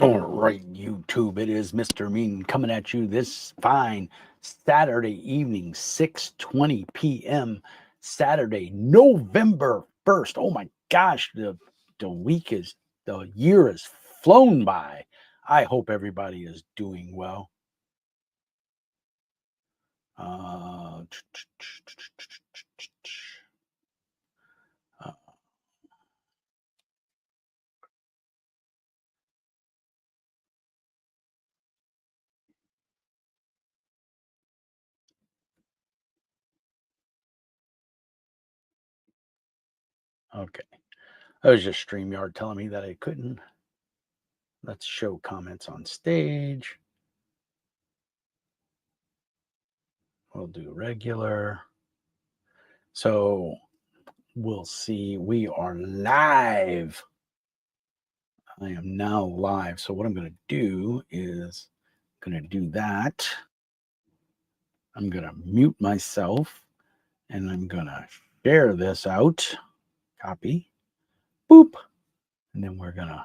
All right, YouTube, it is Mr. Mean coming at you this fine Saturday evening, 6:20 p.m. Saturday, November 1st. Oh my gosh, the year has flown by. I hope everybody is doing well. Uh, uh, okay. That was just StreamYard telling me that I couldn't. Let's show comments on stage. We'll do regular. So we'll see. We are live. I am now live. So what I'm going to do is going to do that. I'm going to mute myself and I'm going to share this out. Copy. Boop. And then we're going to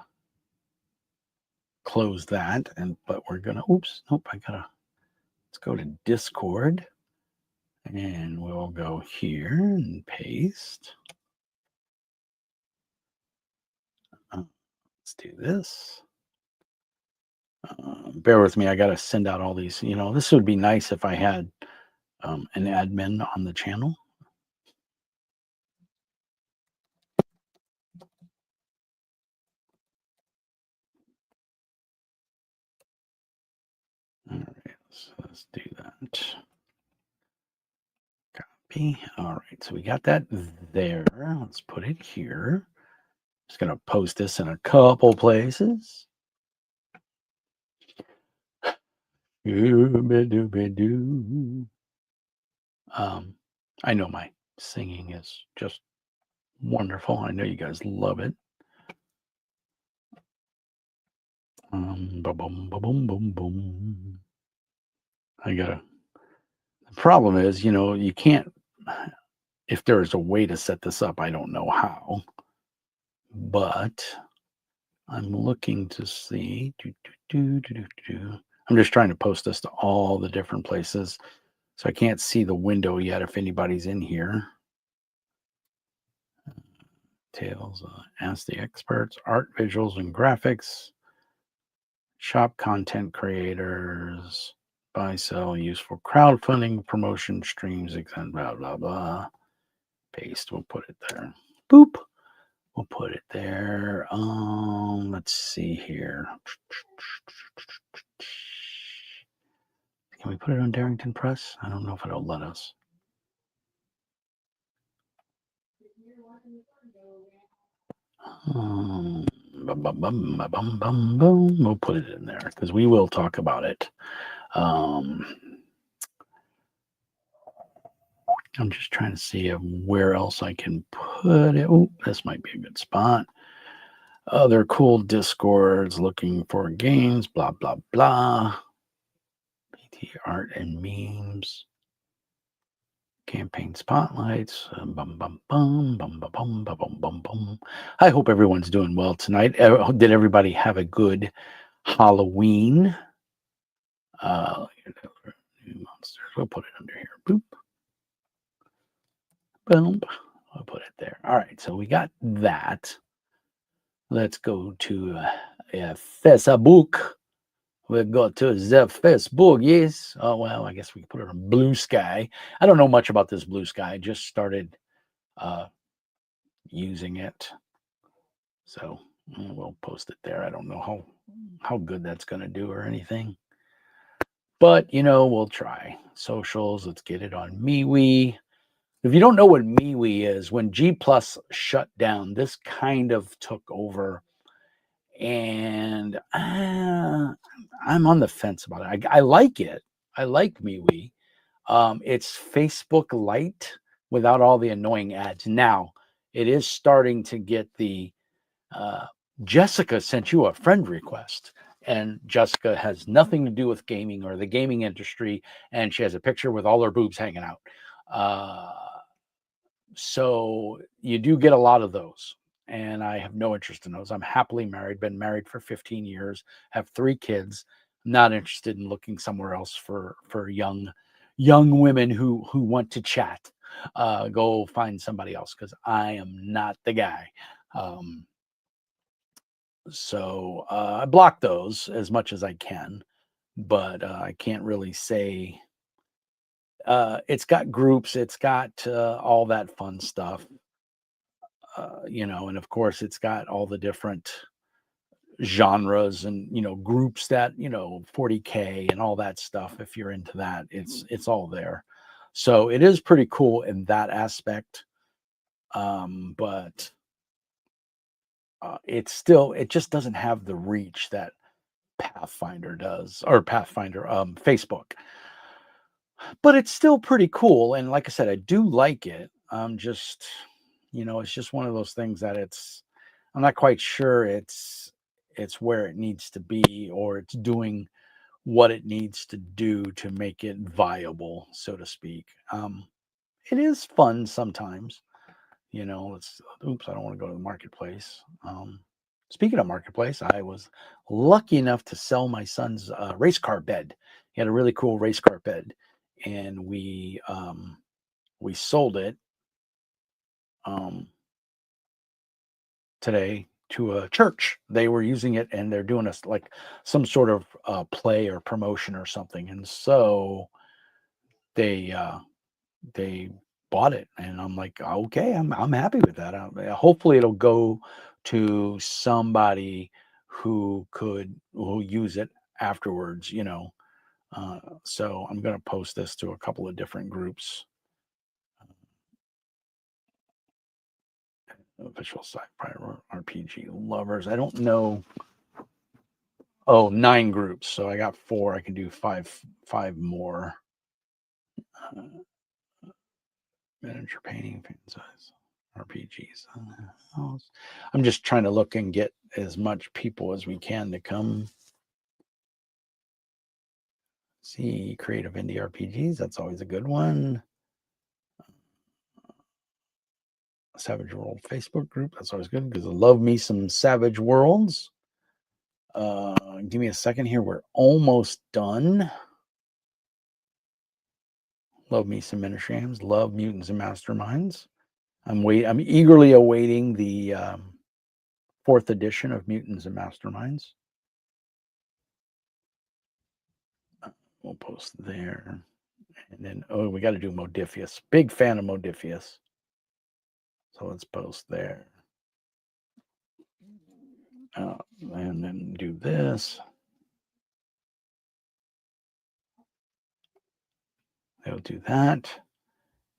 close that. But we're going to, oops, nope, let's go to Discord and we'll go here and paste. Let's do this. Bear with me. I got to send out all these. This would be nice if I had an admin on the channel. All right, so let's do that. Copy. All right, so we got that there. Let's put it here. Just going to post this in a couple places. I know my singing is just wonderful. I know you guys love it. Boom, boom, boom, boom, boom. The problem is, you can't, if there is a way to set this up, I don't know how, but I'm looking to see. I'm just trying to post this to all the different places. So I can't see the window yet if anybody's in here. Tales, ask the experts, art, visuals, and graphics, shop content creators, buy, sell, useful crowdfunding, promotion, streams, blah, blah, blah. Paste, we'll put it there. Boop. We'll put it there. Let's see here. Can we put it on Darrington Press? I don't know if it'll let us. We'll put it in there because we will talk about it. I'm just trying to see where else I can put it. Oh, this might be a good spot. Other cool Discords looking for games, blah, blah, blah. PT art and memes. Campaign spotlights. Bum, bum, bum, bum, bum, bum, bum, bum, bum, bum. I hope everyone's doing well tonight. Did everybody have a good Halloween? Monsters. We'll put it under here. Boop. Boom. I'll put it there. All right. So we got that. Let's go to Facebook. We'll go to the Facebook. Yes. Oh, well, I guess we can put it on Blue Sky. I don't know much about this Blue Sky. I just started using it. So we'll post it there. I don't know how good that's going to do or anything. But, we'll try. Socials, let's get it on MeWe. If you don't know what MeWe is, when G Plus shut down, this kind of took over. And I'm on the fence about it. I like it. I like MeWe. It's Facebook Lite without all the annoying ads. Now, it is starting to get the Jessica sent you a friend request, and Jessica has nothing to do with gaming or the gaming industry, and she has a picture with all her boobs hanging out. So you do get a lot of those. and I have no interest in those. I'm happily married, been married for 15 years, have 3 kids. Not interested in looking somewhere else for young women who want to chat. Go find somebody else because I am not the guy. Um, so I block those as much as I can, but I can't really say. It's got groups, it's got all that fun stuff, and of course, it's got all the different genres and groups that 40K and all that stuff. If you're into that, it's all there. So it is pretty cool in that aspect. But it just doesn't have the reach that Pathfinder does, or Pathfinder Facebook. But it's still pretty cool, and like I said, I do like it. Just it's just one of those things that I'm not quite sure it's where it needs to be, or it's doing what it needs to do to make it viable, so to speak. It is fun sometimes. Let's oops, I don't want to go to the marketplace. Speaking of marketplace, I was lucky enough to sell my son's race car bed. He had a really cool race car bed, and we sold it today to a church. They were using it, and they're doing us like some sort of play or promotion or something, and so they bought it, and I'm like, okay, I'm happy with that. Hopefully it'll go to somebody who use it afterwards. So I'm going to post this to a couple of different groups. Official sci-fi RPG lovers. I don't know. Oh, 9 groups. So I got 4. I can do five more. Miniature painting, fan size, RPGs. I'm just trying to look and get as much people as we can to come. See, creative indie RPGs. That's always a good one. Savage World Facebook group. That's always good because I love me some Savage Worlds. Give me a second here. We're almost done. Love me some miniature games. Love Mutants and Masterminds. I'm eagerly awaiting the 4th edition of Mutants and Masterminds. We'll post there. And then, we got to do Modiphius. Big fan of Modiphius. So let's post there. And then do this. They'll do that.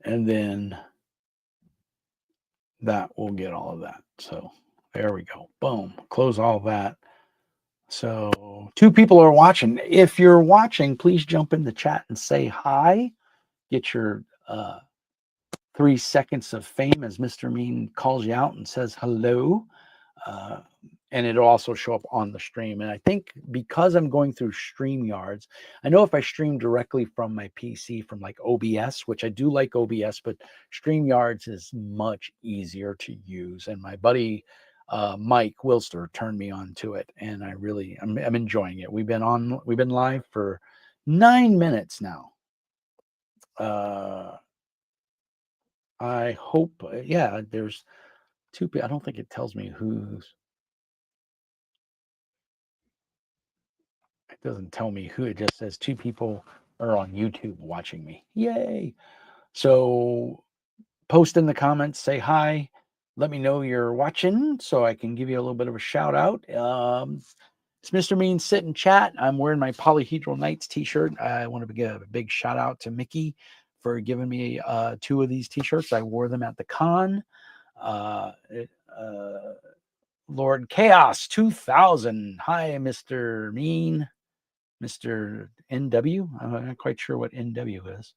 And then that will get all of that. So there we go. Boom. Close all that. So 2 people are watching. If you're watching, please jump in the chat and say hi. Get your 3 seconds of fame as Mr. Mean calls you out and says hello. And it'll also show up on the stream. And I think because I'm going through StreamYards, I know if I stream directly from my PC from like OBS, which I do like OBS, but StreamYards is much easier to use. And my buddy Mike Wilster turned me on to it, and I'm enjoying it. We've been live for 9 minutes now. I hope, there's 2 people. I don't think it tells me who's. It doesn't tell me who. It just says 2 people are on YouTube watching me. Yay! So post in the comments, say hi, let me know you're watching so I can give you a little bit of a shout out. It's Mr. Mean Sit and Chat. I'm wearing my Polyhedral Knights t-shirt. I want to give a big shout out to Mickey for giving me 2 of these t-shirts. I wore them at the con. Lord Chaos 2000. Hi, Mr. Mean. Mr. NW. I'm not quite sure what NW is.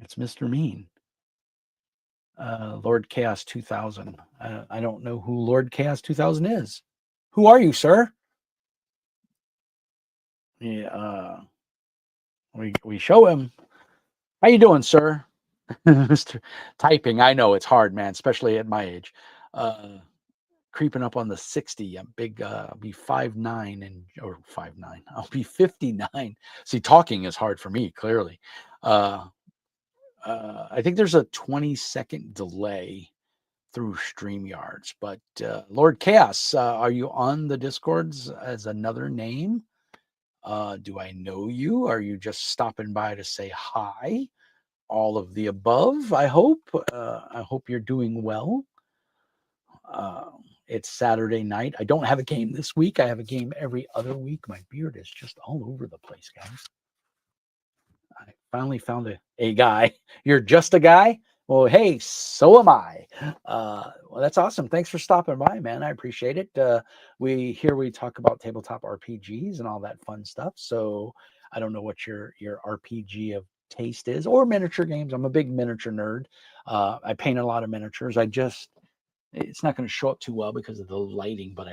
It's Mr. Mean. Lord Chaos 2000. I don't know who Lord Chaos 2000 is. Who are you, sir? Yeah, we show him. How you doing, sir? Mr. Typing. I know it's hard, man, especially at my age. Uh, Creeping up on the 60. I'm big. I'll be 5'9" and or 5'9". I'll be 59. See, talking is hard for me, clearly. Uh, I think there's a 20-second delay through StreamYards. But Lord Chaos, are you on the Discords as another name? Do I know you? Are you just stopping by to say hi? All of the above, I hope. I hope you're doing well. Uh, it's Saturday night. I don't have a game this week. I have a game every other week. My beard is just all over the place, guys. I finally found a guy. You're just a guy? Well, hey, so am I. Well, that's awesome. Thanks for stopping by, man. I appreciate it. We talk about tabletop RPGs and all that fun stuff. So I don't know what your RPG of taste is, or miniature games. I'm a big miniature nerd. I paint a lot of miniatures. It's not going to show up too well because of the lighting, but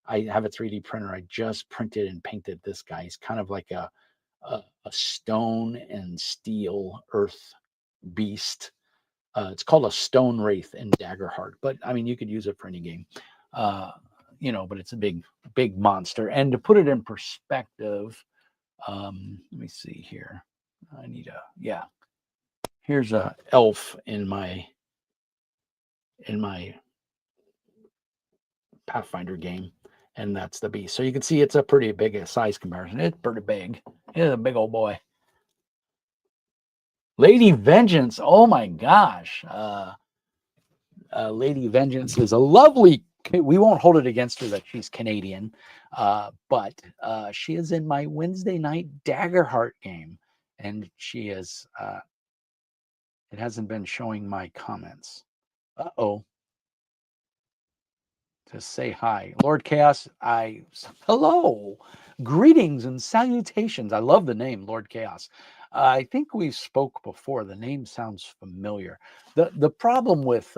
I have a 3D printer. I just printed and painted this guy. He's kind of like a stone and steel earth beast. It's called a stone wraith in Daggerheart, but I mean, you could use it for any game, uh, but it's a big monster. And to put it in perspective, let me see here. Yeah, here's a elf in my Pathfinder game, and that's the beast. So you can see it's a pretty big size comparison. It's pretty big. It's a big old boy. Lady Vengeance. Oh my gosh. Lady Vengeance is a lovely. We won't hold it against her that she's Canadian, but she is in my Wednesday night Daggerheart game, and she is. It hasn't been showing my comments. Uh-oh. To say hi. Lord Chaos, hello. Greetings and salutations. I love the name, Lord Chaos. I think we spoke before. The name sounds familiar. The problem with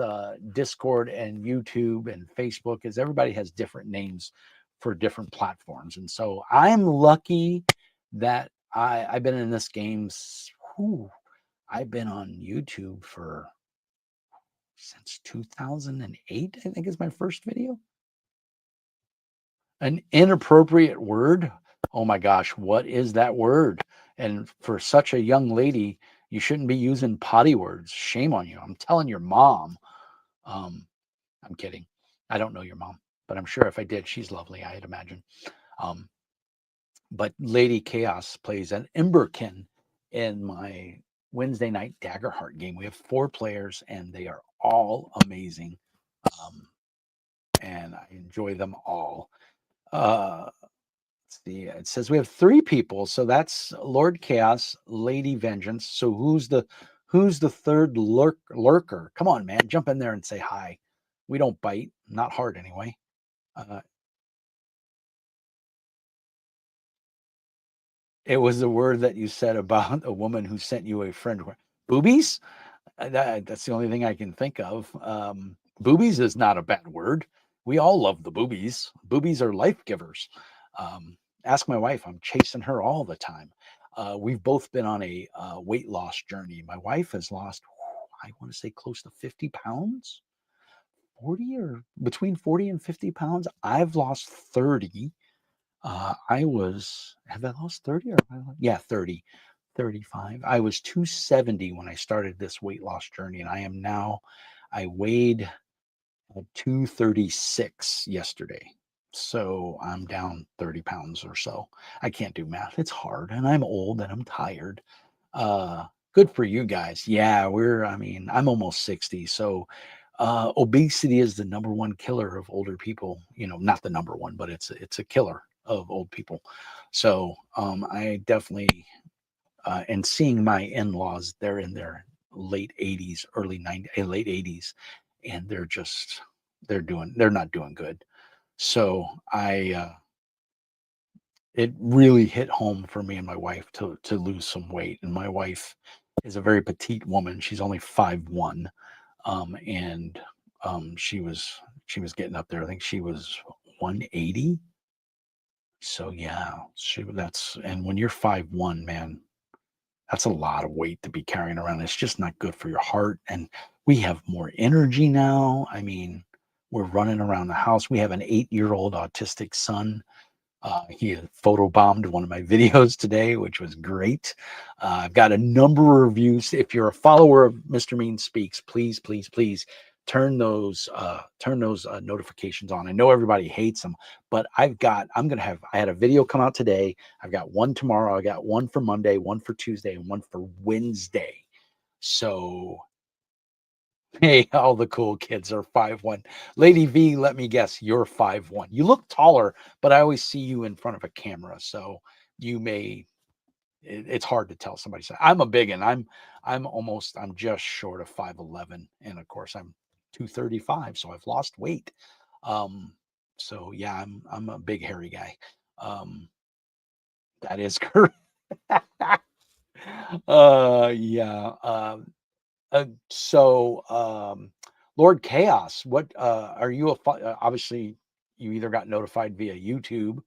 Discord and YouTube and Facebook is everybody has different names for different platforms. And so I'm lucky that I've been in this game. I've been on YouTube since 2008, I think is my first video. An inappropriate word? Oh my gosh, what is that word? And for such a young lady, you shouldn't be using potty words. Shame on you. I'm telling your mom. I'm kidding. I don't know your mom, but I'm sure if I did, she's lovely, I'd imagine. Um, but Lady Chaos plays an Emberkin in my Wednesday night Daggerheart game. We have 4 players, and they are all amazing. And I enjoy them all. Let's see. It says we have 3 people, so that's Lord Chaos, Lady Vengeance. So who's the third lurker? Come on, man, jump in there and say hi. We don't bite, not hard anyway. It was the word that you said about a woman who sent you a friend. Boobies? That's the only thing I can think of. Boobies is not a bad word. We all love the boobies. Boobies are life givers. Ask my wife. I'm chasing her all the time. We've both been on a weight loss journey. My wife has lost, I want to say, close to 50 pounds, 40 or between 40 and 50 pounds. I've lost 30. Have I lost 30 or yeah, 30, 35. I was 270 when I started this weight loss journey, and I weighed 236 yesterday. So I'm down 30 pounds or so. I can't do math. It's hard, and I'm old and I'm tired. Good for you guys. Yeah, I'm almost 60. So obesity is the number one killer of older people. Not the number one, but it's a killer of old people. So I definitely and seeing my in-laws, they're in their late 80s, early 90s, late 80s, and they're not doing good. So it really hit home for me and my wife to lose some weight. And my wife is a very petite woman. She's only 5'1", and she was getting up there. I think she was 180. So yeah, and when you're 5'1", man, That's a lot of weight to be carrying around. It's just not good for your heart. And we have more energy now. I mean, we're running around the house. We have an 8-year-old autistic son. He photobombed one of my videos today, which was great. I've got a number of reviews. If you're a follower of Mr. Mean Speaks, please, please, please turn those notifications on. I know everybody hates them, but I had a video come out today. I've got one tomorrow. I got one for Monday, one for Tuesday, and one for Wednesday. So hey, all the cool kids are 5'1". Lady V, let me guess, you're 5'1". You look taller, but I always see you in front of a camera, so you may. It's hard to tell somebody. I'm a big one. I'm just short of 5'11", and of course I'm 235, so I've lost weight. So yeah, I'm a big hairy guy. That is correct. Yeah. Lord Chaos, what are you obviously you either got notified via YouTube.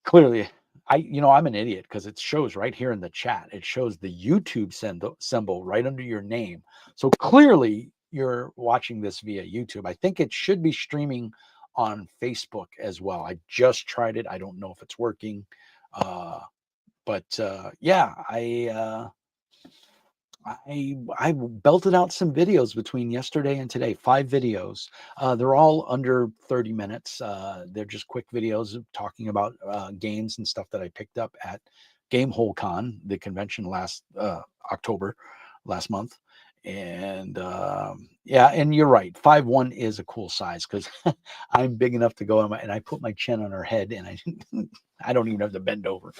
Clearly, I'm an idiot because it shows right here in the chat. It shows the YouTube symbol right under your name. So clearly you're watching this via YouTube. I think it should be streaming on Facebook as well. I just tried it. I don't know if it's working. Yeah, I belted out some videos between yesterday and today, 5 videos. They're all under 30 minutes. They're just quick videos of talking about games and stuff that I picked up at Gamehole Con, the convention last October, last month. And yeah, and you're right. 5'1" is a cool size because I'm big enough to go on and I put my chin on her head and I don't even have to bend over.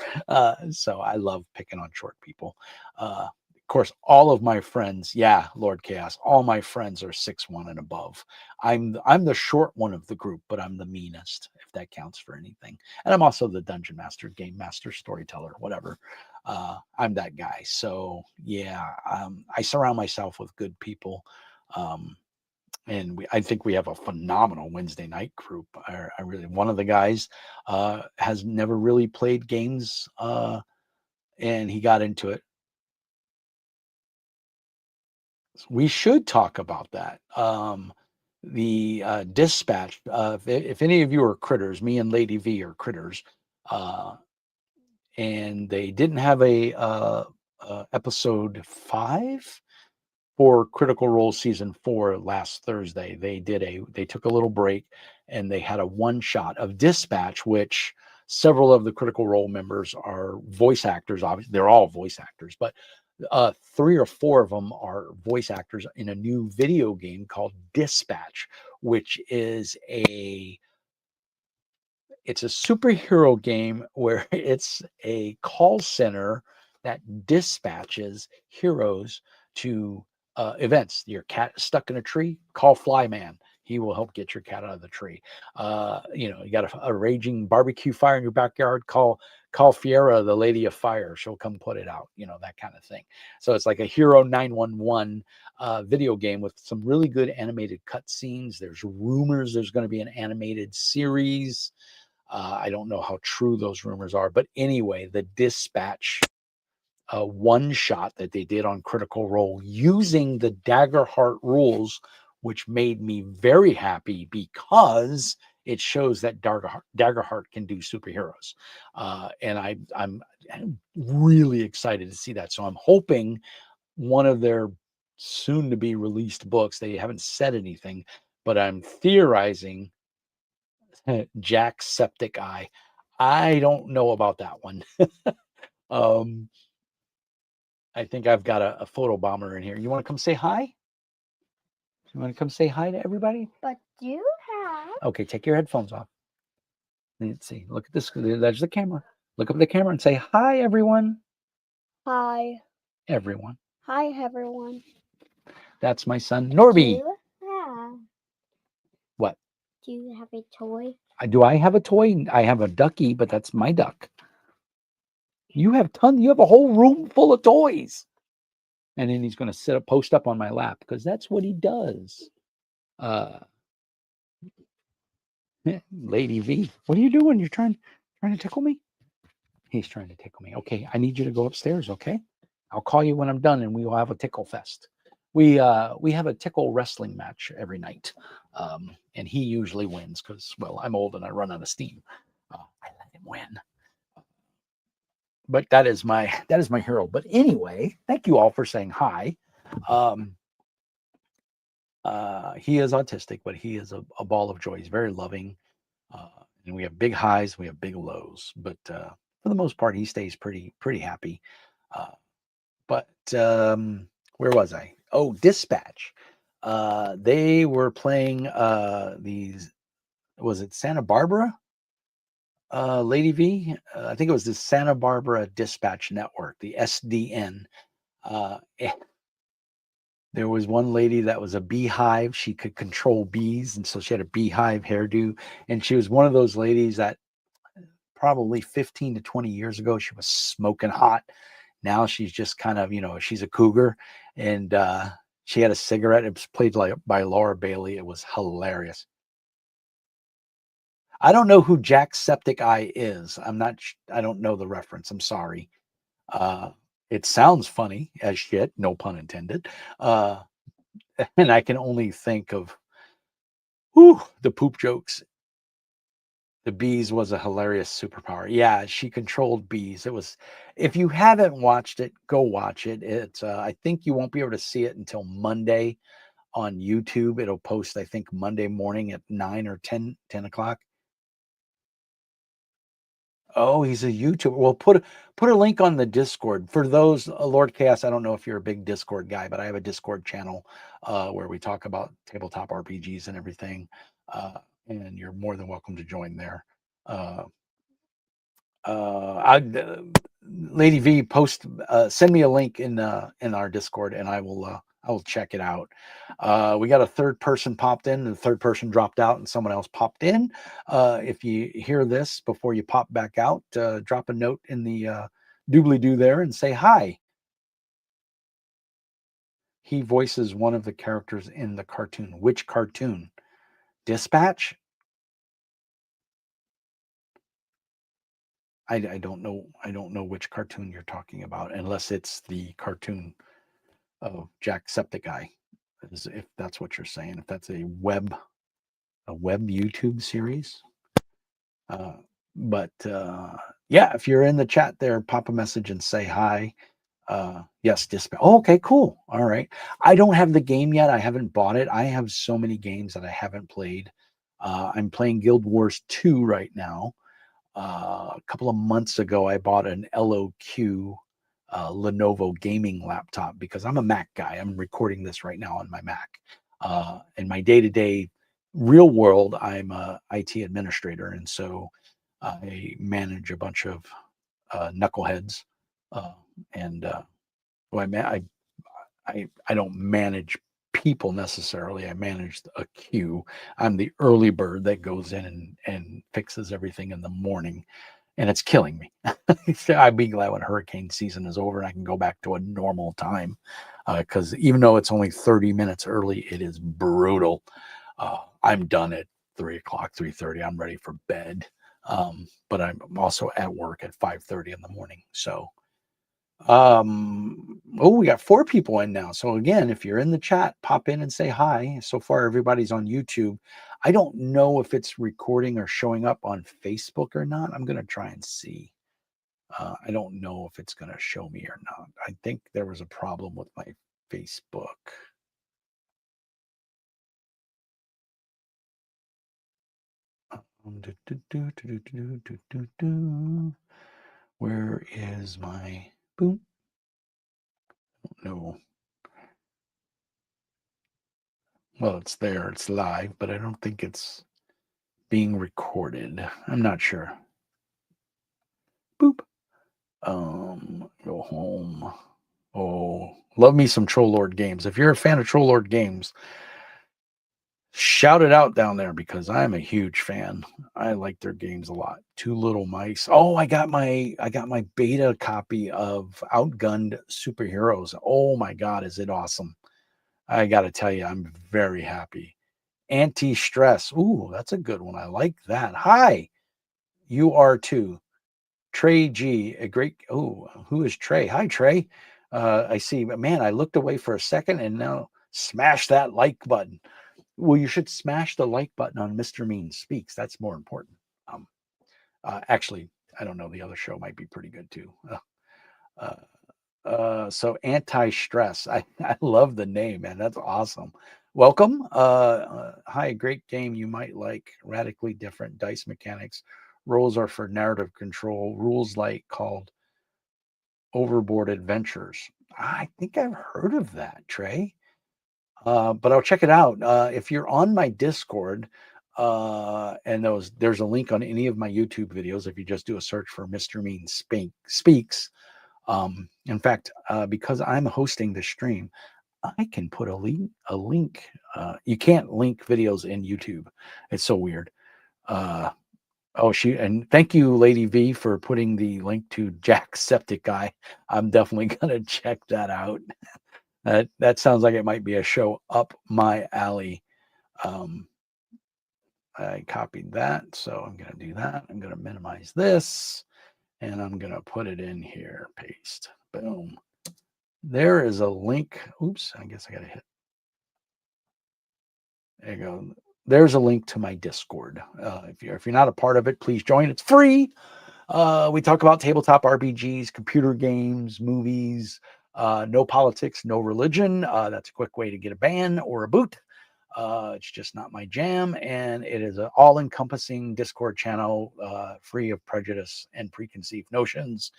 So I love picking on short people. Of course, all of my friends, yeah, Lord Chaos, all my friends are 6'1" and above. I'm the short one of the group, but I'm the meanest, if that counts for anything. And I'm also the dungeon master, game master, storyteller, whatever. I'm that guy. So yeah, I surround myself with good people. And I think we have a phenomenal Wednesday night group. I really, one of the guys has never really played games, and he got into it. We should talk about that. The dispatch. If any of you are critters, me and Lady V are critters, uh, and they didn't have a episode 5 for Critical Role season 4 last Thursday. They took a little break and they had a one shot of Dispatch, which several of the Critical Role members are voice actors. Obviously, they're all voice actors, but 3 or 4 of them are voice actors in a new video game called Dispatch, which is it's a superhero game where it's a call center that dispatches heroes to events. Your cat is stuck in a tree, call Flyman. He will help get your cat out of the tree. You got a raging barbecue fire in your backyard, call Fiera, the lady of fire. She'll come put it out, that kind of thing. So it's like a Hero 911 video game with some really good animated cutscenes. There's rumors there's going to be an animated series. I don't know how true those rumors are, but anyway, the Dispatch one shot that they did on Critical Role using the Daggerheart rules, which made me very happy because it shows that Daggerheart can do superheroes. And I'm really excited to see that. So I'm hoping one of their soon to be released books, they haven't said anything, but I'm theorizing Jack Septic Eye. I don't know about that one. um, I think I've got a photo bomber in here. You want to come say hi? You want to come say hi to everybody? But you have. Okay, take your headphones off. Let's see. Look at this. There's the camera. Look up at the camera and say hi, everyone. Hi. Everyone. Hi, everyone. That's my son, Norby. What? Do you have a toy? Do I have a toy? I have a ducky, but that's my duck. You have You have a whole room full of post up on my lap because that's what he does. Lady V, what are you doing? You're trying to tickle me? He's trying to tickle me. Okay, I need you to go upstairs, okay? I'll call you when I'm done, and we will have a tickle fest. We have a tickle wrestling match every night, and he usually wins because, well, I'm old and I run out of steam. I let him win, but that is my hero. But anyway, thank you all for saying hi. He is autistic, but he is a ball of joy. He's very loving, and we have big highs, we have big lows, but for the most part, he stays pretty happy. Uh, but where was I? Oh, Dispatch. They were playing these. Was it Santa Barbara? Lady V. I think it was the Santa Barbara Dispatch Network, the SDN. There was one lady that was a beehive. She could control bees, and so she had a beehive hairdo. And she was one of those ladies that probably 15 to 20 years ago, she was smoking hot. Now she's just kind of, she's a cougar. And she had a cigarette. It was played by Laura Bailey. It was hilarious. I don't know who Jacksepticeye is. I don't know the reference. I'm sorry. It sounds funny as shit, no pun intended. And I can only think of the poop jokes. The bees was a hilarious superpower. Yeah, she controlled bees. It was, if you haven't watched it, go watch it. It's I think you won't be able to see it until Monday on YouTube. It'll post, I think, Monday morning at 9 or 10 o'clock. Oh, he's a YouTuber. Well, put a link on the Discord for those. Lord Chaos, I don't know if you're a big Discord guy, but I have a Discord channel where we talk about tabletop RPGs and everything, and you're more than welcome to join there. Lady V, send me a link in our Discord, and I will check it out. We got a third person popped in, and the third person dropped out, and someone else popped in. If you hear this before you pop back out, drop a note in the doobly-doo there and say hi. He voices one of the characters in the cartoon. Which cartoon? Dispatch? I don't know. I don't know which cartoon you're talking about, unless it's the cartoon of Jacksepticeye, if that's what you're saying. If that's a web YouTube series. But yeah, if you're in the chat there, pop a message and say hi. Yes, Dispatch. Oh, okay, cool. All right. I don't have the game yet. I haven't bought it. I have so many games that I haven't played. I'm playing Guild Wars 2 right now. A couple of months ago, I bought an LOQ Lenovo gaming laptop because I'm a Mac guy. I'm recording this right now on my Mac. In my day-to-day real world, I'm a IT administrator, and so I manage a bunch of knuckleheads. I don't manage people necessarily. I manage a queue. I'm the early bird that goes in and fixes everything in the morning, and it's killing me. I'd be glad when hurricane season is over and I can go back to a normal time, because even though it's only 30 minutes early, it is brutal. I'm done at 3 o'clock, 3:30. I'm ready for bed, but I'm also at work at 5:30 in the morning. So we got 4 people in now. So again, if you're in the chat, pop in and say hi. So far, everybody's on YouTube. I don't know if it's recording or showing up on Facebook or not. I'm going to try and see. I don't know if it's going to show me or not. I think there was a problem with my Facebook. Where is my boom? No. Well, it's there. It's live, but I don't think it's being recorded. I'm not sure. Boop. Go home. Oh, love me some Troll Lord games. If you're a fan of Troll Lord games, shout it out down there because I'm a huge fan. I like their games a lot. Two Little Mice. Oh, I got my beta copy of Outgunned Superheroes. Oh my God, is it awesome? I got to tell you, I'm very happy. Anti-stress. Ooh, that's a good one. I like that. Hi, you are too. Trey G, a great. Oh, who is Trey? Hi, Trey. I see, but man, I looked away for a second and now smash that like button. Well, you should smash the like button on Mr. Mean Speaks. That's more important. Um, Actually, I don't know. The other show might be pretty good too. So anti-stress. I love the name, man. That's awesome. Welcome. Hi, great game. You might like radically different dice mechanics. Roles are for narrative control. Rules like called Overboard Adventures. I think I've heard of that, Trey. But I'll check it out. If you're on my Discord, and there's a link on any of my YouTube videos. If you just do a search for Mr. Mean Speaks. In fact, because I'm hosting the stream, I can put a link. You can't link videos in YouTube. It's so weird. And thank you, Lady V, for putting the link to Jacksepticeye. I'm definitely gonna check that out. That sounds like it might be a show up my alley. I copied that, so I'm gonna do that. I'm gonna minimize this, and I'm gonna put it in here. Paste. Boom. There is a link. Oops, I guess I gotta hit. There you go. There's a link to my Discord. If you're not a part of it, please join. It's free. We talk about tabletop RPGs, computer games, movies, no politics, no religion. That's a quick way to get a ban or a boot. It's just not my jam. And it is an all encompassing Discord channel, free of prejudice and preconceived notions.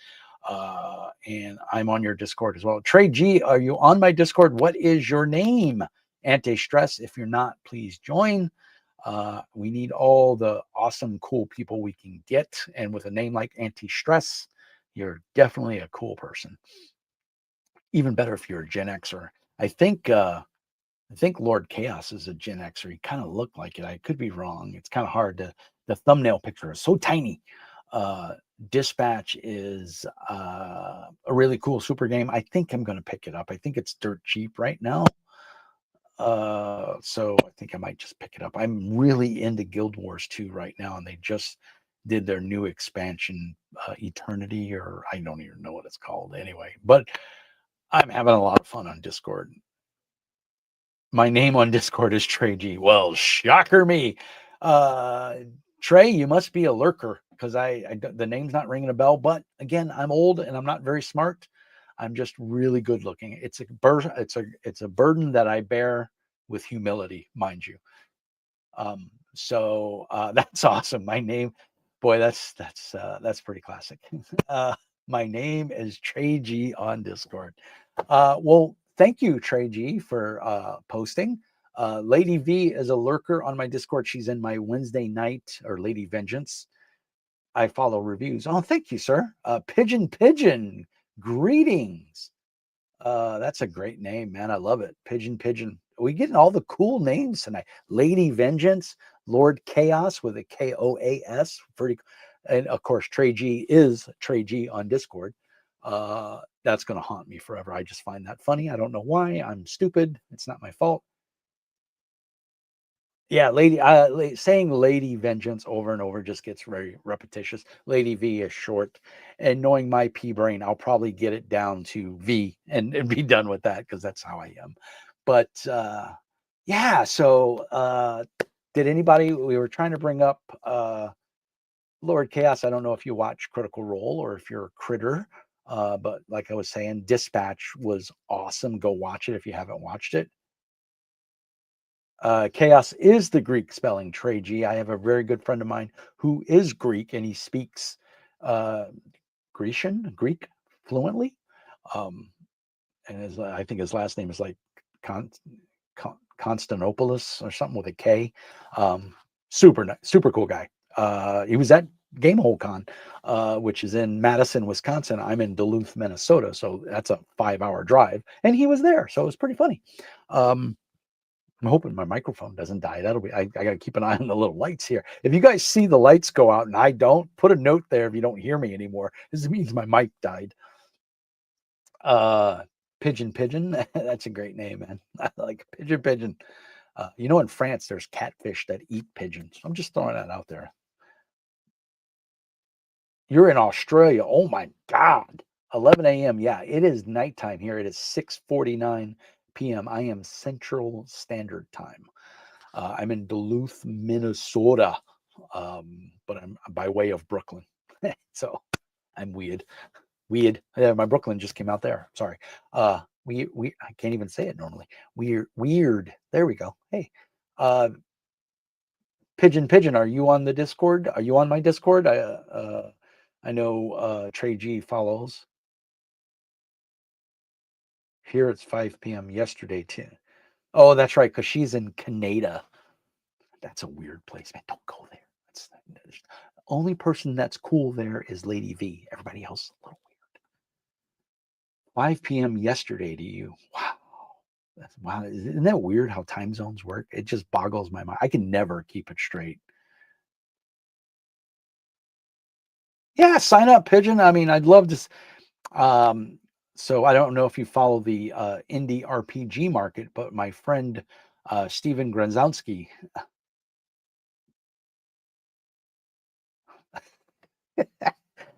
And I'm on your Discord as well. Trey G, are you on my Discord? What is your name? Anti-stress. If you're not, please join. We need all the awesome, cool people we can get. And with a name like Anti-Stress, you're definitely a cool person. Even better if you're a Gen Xer. I think Lord Chaos is a Gen Xer. He kind of looked like it. I could be wrong. It's kind of hard to. The thumbnail picture is so tiny. Dispatch is a really cool super game. I think I'm going to pick it up. I think it's dirt cheap right now. So I think I might just pick it up. I'm really into Guild Wars 2 right now, and they just did their new expansion, Eternity, or I don't even know what it's called anyway. But I'm having a lot of fun on Discord. My name on Discord is Trey G. Well, shocker me. Trey, you must be a lurker because the name's not ringing a bell. But again, I'm old and I'm not very smart. I'm just really good looking. It's a burden that I bear with humility, mind you. So that's awesome. My name, boy, that's pretty classic. My name is Trey G on Discord. Well, thank you, Trey G, for posting. Lady V is a lurker on my Discord. She's in my Wednesday night, or Lady Vengeance. I follow reviews. Oh, thank you, sir. Pigeon, greetings. That's a great name, man. I love it. Pigeon. We getting all the cool names tonight. Lady Vengeance, Lord Chaos with a KOAS. Pretty, and of course, Trey G is Trey G on Discord. That's going to haunt me forever. I just find that funny. I don't know why. I'm stupid. It's not my fault. Yeah, saying Lady Vengeance over and over just gets very repetitious. Lady V is short, and knowing my pea brain, I'll probably get it down to V and be done with that because that's how I am. But yeah, so did anybody? We were trying to bring up Lord Chaos. I don't know if you watch Critical Role or if you're a critter, but like I was saying, Dispatch was awesome. Go watch it if you haven't watched it. Chaos is the Greek spelling, Trey G. I have a very good friend of mine who is Greek and he speaks Greek fluently. And I think his last name is like Constantopoulos or something with a K. Super cool guy. He was at Gamehole Con, which is in Madison, Wisconsin. I'm in Duluth, Minnesota, so that's a 5-hour drive, and he was there, so it was pretty funny. I'm hoping my microphone doesn't die. I got to keep an eye on the little lights here. If you guys see the lights go out and I don't, put a note there if you don't hear me anymore. This means my mic died. Pigeon. That's a great name, man. I like Pigeon. In France, there's catfish that eat pigeons. I'm just throwing that out there. You're in Australia. Oh my God. 11 a.m. Yeah, it is nighttime here. It is 6:49 p.m. I am Central Standard Time. I'm in Duluth, Minnesota, but I'm by way of Brooklyn. So I'm weird. Weird. Yeah, my Brooklyn just came out there. Sorry. We I can't even say it normally. Weird. There we go. Hey, uh, Pigeon, are you on the Discord? Are you on my Discord? I know Trey G follows. Here it's 5 p.m. yesterday too. Oh, that's right, because she's in Canada. That's a weird place, man. Don't go there. The only person that's cool there is Lady V. Everybody else a little weird. 5 p.m. yesterday to you. Wow. Wow. Isn't that weird how time zones work? It just boggles my mind. I can never keep it straight. Yeah, sign up, Pigeon. I mean, I'd love to. So I don't know if you follow the indie RPG market, but my friend Steven Granzowski.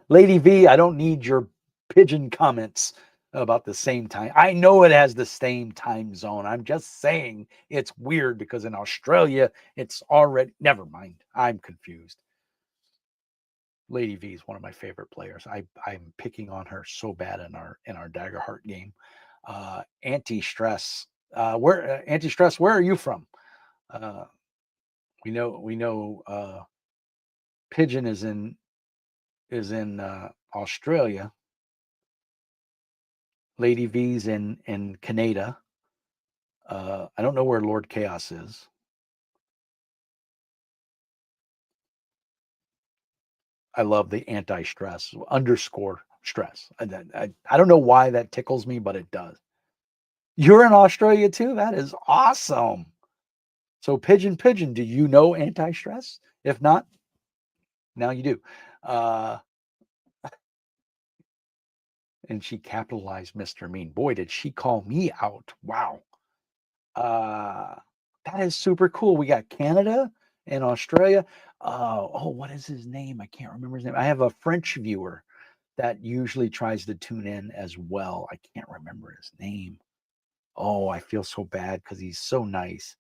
Lady V, I don't need your pigeon comments about the same time. I know it has the same time zone. I'm just saying it's weird because in Australia, it's already. Never mind. I'm confused. Lady V is one of my favorite players. I'm picking on her so bad in our Daggerheart game. Anti-stress. Where anti-stress? Where are you from? Uh, we know Pigeon is in Australia. Lady V's in Canada. I don't know where Lord Chaos is. I love the anti-stress underscore stress. I don't know why that tickles me, but it does. You're in Australia too? That is awesome. So Pigeon, do you know anti-stress? If not, now you do. And she capitalized Mr. Mean. Boy, did she call me out. Wow. Uh, that is super cool. We got Canada and Australia. What is his name? I can't remember his name. I have a French viewer that usually tries to tune in as well. I can't remember his name. Oh, I feel so bad because he's so nice.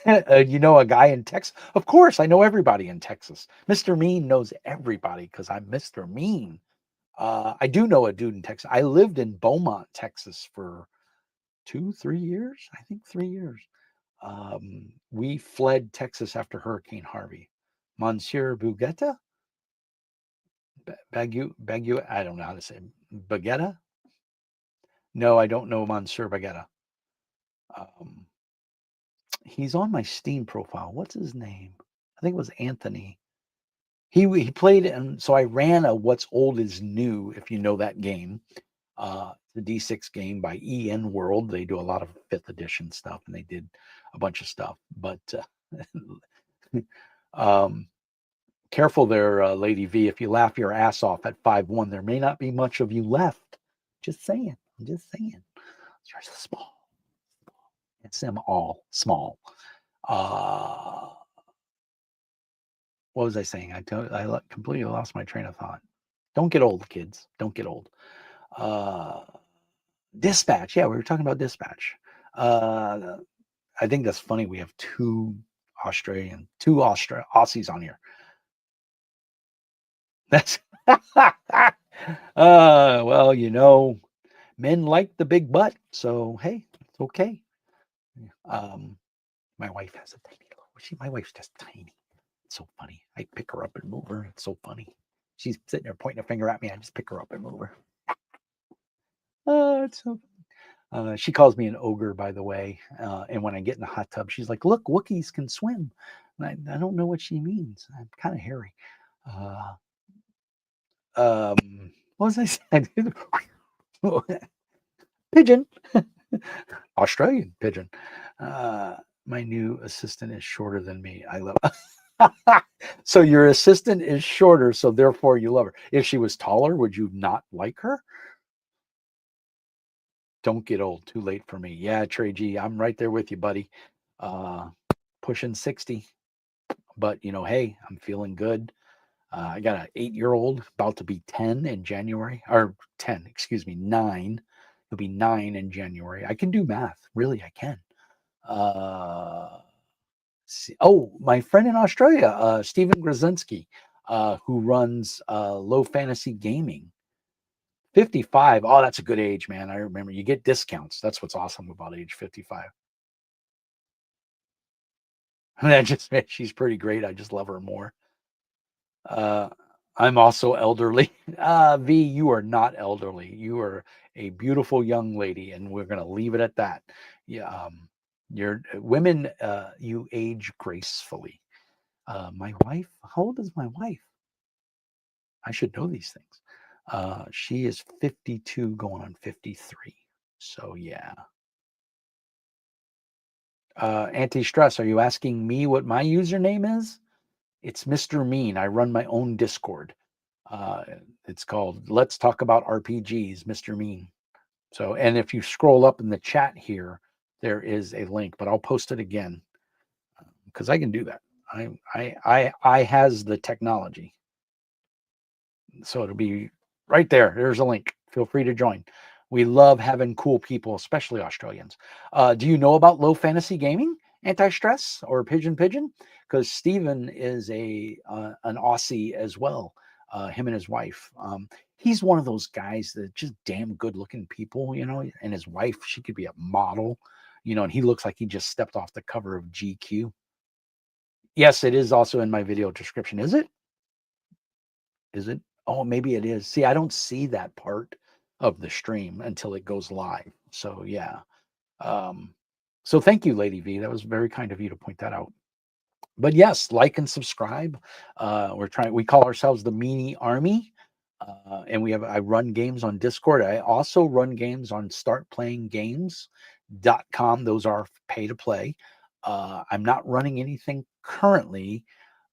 You know a guy in Texas? Of course, I know everybody in Texas. Mr. Mean knows everybody because I'm Mr. Mean. I do know a dude in Texas. I lived in Beaumont, Texas for 3 years. I think 3 years. We fled Texas after Hurricane Harvey. Monsieur Bugetta? Bagu, I don't know how to say it. Baguetta? No, I don't know Monsieur Baguetta. Um, he's on my Steam profile. What's his name? I think it was Anthony. He played, and so I ran a What's Old is New, if you know that game. The D6 game by EN World. They do a lot of 5th edition stuff, and they did a bunch of stuff. But careful there, Lady V. If you laugh your ass off at 5'1", there may not be much of you left. Just saying. I'm just saying. You're so small. It's them all small. What was I saying? I completely lost my train of thought. Don't get old, kids. Don't get old. Dispatch. Yeah, we were talking about Dispatch. I think that's funny. We have two Aussies on here. That's well, men like the big butt, so hey, it's okay. My wife has a tiny little. My wife's just tiny. It's so funny. I pick her up and move her. It's so funny. She's sitting there pointing a finger at me. I just pick her up and move her. It's so she calls me an ogre, by the way. And when I get in the hot tub, she's like, "Look, Wookiees can swim." And I don't know what she means. I'm kind of hairy. What was I saying? Pigeon, Australian pigeon. My new assistant is shorter than me. I love. So your assistant is shorter, so therefore you love her. If she was taller, would you not like her? Don't get old. Too late for me. Yeah, Trey G, I'm right there with you, buddy. Pushing 60, but hey, I'm feeling good. I got an 8-year-old about to be 10 in January, or 10, excuse me, 9. He'll be 9 in January. I can do math. Really, I can. Oh, my friend in Australia, Stephen Grzinski, who runs Low Fantasy Gaming. 55. Oh, that's a good age, man. I remember you get discounts. That's what's awesome about age 55. She's pretty great. I just love her more. I'm also elderly. V, you are not elderly. You are a beautiful young lady, and we're gonna leave it at that. Yeah, you're women. You age gracefully. My wife. How old is my wife? I should know these things. She is 52, going on 53. So yeah. Anti-stress. Are you asking me what my username is? It's Mr. Mean. I run my own Discord. Uh, it's called Let's Talk About RPGs, Mr. Mean. So, and if you scroll up in the chat here, there is a link, but I'll post it again because I can do that. I has the technology, so it'll be right there. There's a link. Feel free to join. We love having cool people, especially Australians. Do you know about Low Fantasy Gaming, Anti-Stress, or Pigeon Pigeon? Because Stephen is an Aussie as well. Him and his wife. He's one of those guys that just damn good looking people, you know. And his wife, she could be a model, you know. And he looks like he just stepped off the cover of GQ. Yes, it is also in my video description. Is it? Is it? Oh, maybe it is. See, I don't see that part of the stream until it goes live. So yeah. Um, so thank you, Lady V. That was very kind of you to point that out. But yes, like and subscribe. We call ourselves the Meanie Army. And I run games on Discord. I also run games on startplayinggames.com. Those are pay to play. I'm not running anything currently,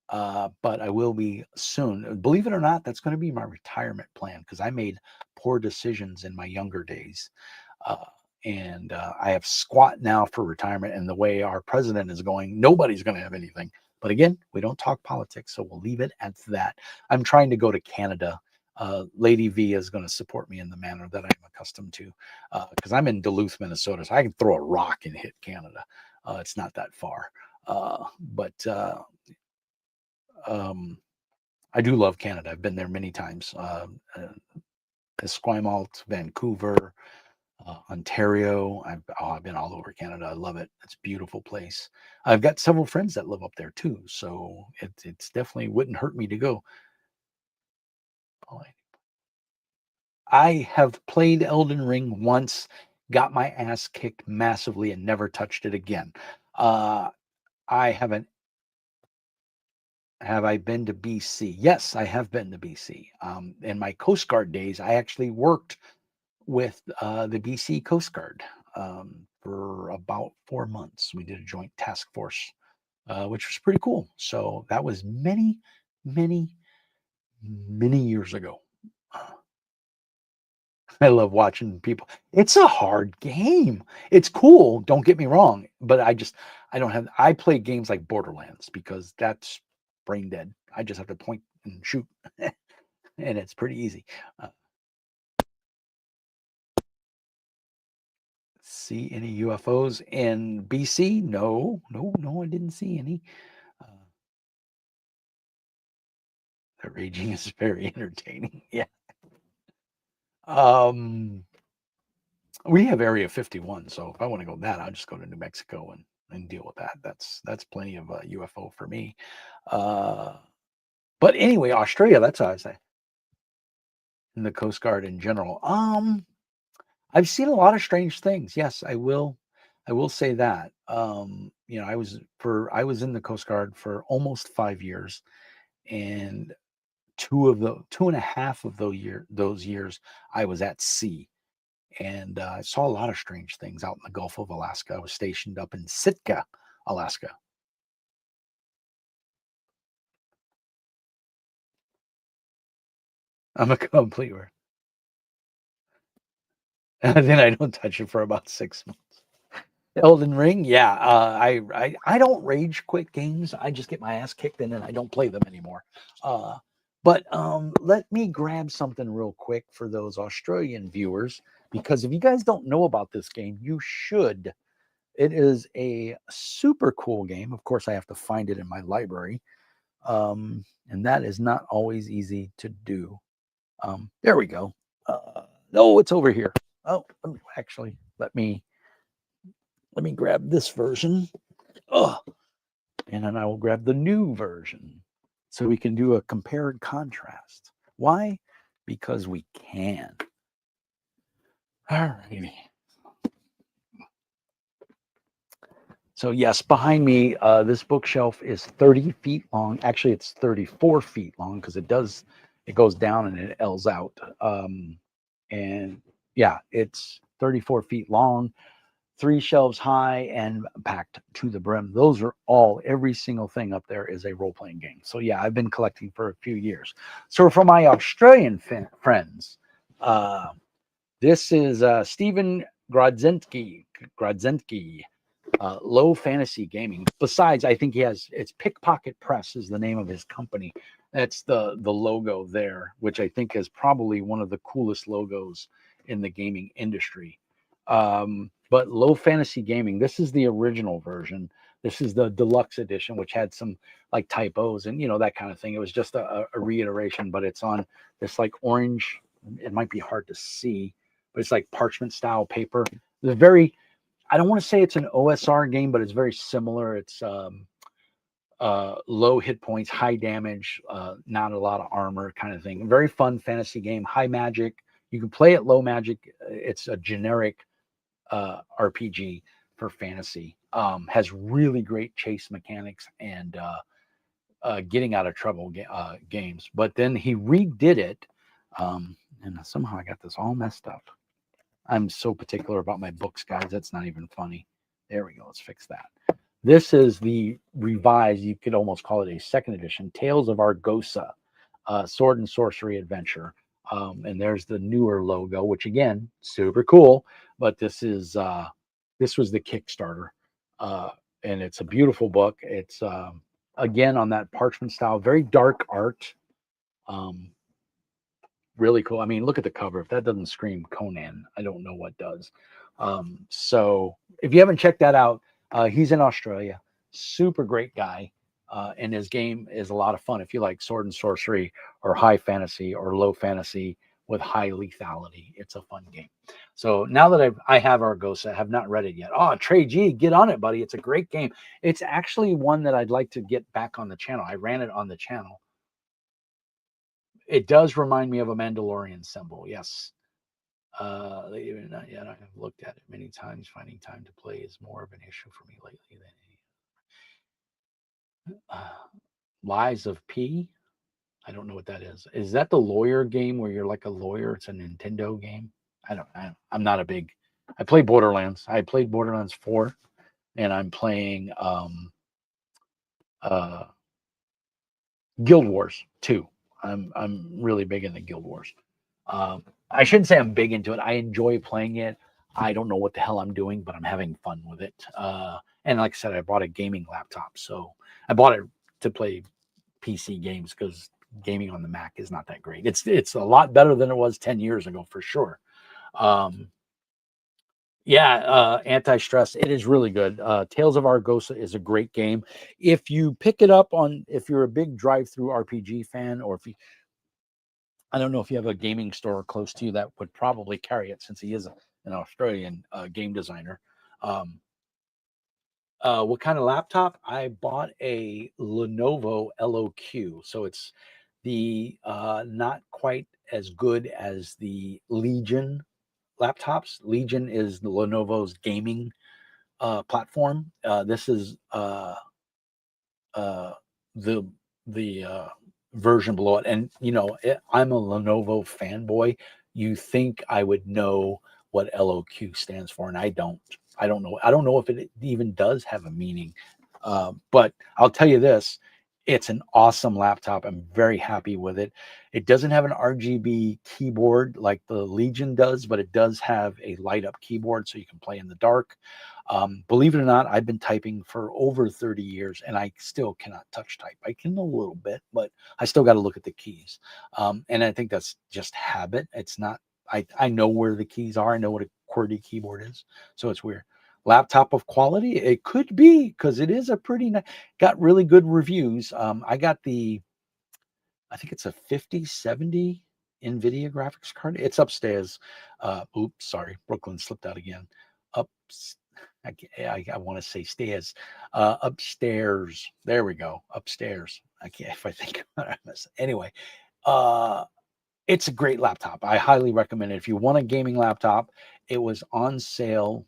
but I will be soon. Believe it or not, that's going to be my retirement plan because I made poor decisions in my younger days. And I have squat now for retirement. And the way our president is going, nobody's going to have anything. But again, we don't talk politics, so we'll leave it at that. I'm trying to go to Canada. Lady V is going to support me in the manner that I'm accustomed to because I'm in Duluth, Minnesota, so I can throw a rock and hit Canada. It's not that far. But I do love Canada. I've been there many times. Esquimalt, Vancouver, Ontario. I've been all over Canada. I love it. It's a beautiful place. I've got several friends that live up there too, so it's definitely wouldn't hurt me to go. I have played Elden Ring once, got my ass kicked massively, and never touched it again. I haven't. Have I been to BC? Yes, I have been to BC. In my Coast Guard days, I actually worked with the BC Coast Guard for about 4 months. We did a joint task force, which was pretty cool. So that was many, many, many years ago. I love watching people. It's a hard game. It's cool, don't get me wrong, but I play games like Borderlands because that's brain dead. I just have to point and shoot, and it's pretty easy. See any UFOs in BC? No, I didn't see any. The raging is very entertaining. Yeah. We have Area 51, so if I want to go that, I'll just go to New Mexico and deal with that. That's plenty of UFO for me. But anyway, Australia, that's how I say. In the Coast Guard in general. I've seen a lot of strange things. Yes, I will say that. I was in the Coast Guard for almost 5 years, and 2.5 of those years I was at sea. And I saw a lot of strange things out in the Gulf of Alaska. I was stationed up in Sitka, Alaska. I'm a complete word. And then I don't touch it for about 6 months. Elden Ring, yeah. I don't rage quit games. I just get my ass kicked and then I don't play them anymore. But let me grab something real quick for those Australian viewers, because if you guys don't know about this game, you should. It is a super cool game. Of course, I have to find it in my library, and that is not always easy to do. There we go. No, it's over here. Oh, actually, let me grab this version. Oh, and then I will grab the new version so we can do a compare and contrast. Why? Because we can. All righty. So yes, behind me, this bookshelf is 30 feet long. Actually, it's 34 feet long because it goes down and it L's out. And yeah, it's 34 feet long, 3 shelves high and packed to the brim. Those are every single thing up there is a role-playing game. So yeah, I've been collecting for a few years. So for my Australian friends, this is Stephen Grodzensky, Low Fantasy Gaming. Besides, I think it's Pickpocket Press is the name of his company. That's the logo there, which I think is probably one of the coolest logos in the gaming industry. But Low Fantasy Gaming, this is the original version. This is the deluxe edition, which had some like typos and that kind of thing. It was just a reiteration, but it's on this like orange. It might be hard to see, but it's like parchment style paper. The very I don't want to say it's an OSR game, but it's very similar. It's low hit points, high damage, not a lot of armor kind of thing. Very fun fantasy game, high magic. You can play it low magic. It's a generic RPG for fantasy. Has really great chase mechanics and getting out of trouble games. But then he redid it, and somehow I got this all messed up. I'm so particular about my books, guys. That's not even funny. There we go. Let's fix that. This is the revised, you could almost call it a second edition, Tales of Argosa, Sword and Sorcery Adventure. And there's the newer logo, which again, super cool. But this was the Kickstarter. And it's a beautiful book. It's again on that parchment style, very dark art. Really cool. I mean, look at the cover. If that doesn't scream Conan, I don't know what does. So if you haven't checked that out, he's in Australia. Super great guy. And his game is a lot of fun. If you like sword and sorcery or high fantasy or low fantasy with high lethality, it's a fun game. So now that I have Argosa, I have not read it yet. Oh, Trey G, get on it, buddy. It's a great game. It's actually one that I'd like to get back on the channel. I ran it on the channel. It does remind me of a Mandalorian symbol. Yes. Even not yet. I have looked at it many times. Finding time to play is more of an issue for me lately than Lies of P. I don't know what that is. Is that the lawyer game where you're like a lawyer? It's a Nintendo game. I'm not a big. I play Borderlands. I played Borderlands 4, and I'm playing Guild Wars 2. I'm really big into Guild Wars. I shouldn't say I'm big into it. I enjoy playing it. I don't know what the hell I'm doing, but I'm having fun with it. And like I said, I bought a gaming laptop. So I bought it to play PC games because gaming on the Mac is not that great. It's a lot better than it was 10 years ago for sure. Anti-Stress, it is really good. Tales of Argosa is a great game. If you pick it up if you're a big drive-through RPG fan, or I don't know if you have a gaming store close to you that would probably carry it, since he is an Australian game designer. What kind of laptop? I bought a Lenovo LOQ. So it's the not quite as good as the Legion laptops. Legion is the Lenovo's gaming platform. This is the version below it. And I'm a Lenovo fanboy. You think I would know what LOQ stands for, and I don't know. I don't know if it even does have a meaning. But I'll tell you this, it's an awesome laptop. I'm very happy with it. It doesn't have an RGB keyboard like the Legion does, but it does have a light up keyboard so you can play in the dark. Believe it or not, I've been typing for over 30 years and I still cannot touch type. I can a little bit, but I still got to look at the keys. And I think that's just habit. It's not, I know where the keys are. I know what a QWERTY keyboard is. So it's weird. Laptop of quality, it could be because it is a pretty nice, got really good reviews. I got I think it's a 5070 NVIDIA graphics card. It's upstairs. Oops, sorry, Brooklyn slipped out again. Up, I want to say stairs. Upstairs. There we go. Upstairs. I can't if I think about it. Anyway, uh, it's a great laptop. I highly recommend it. If you want a gaming laptop, it was on sale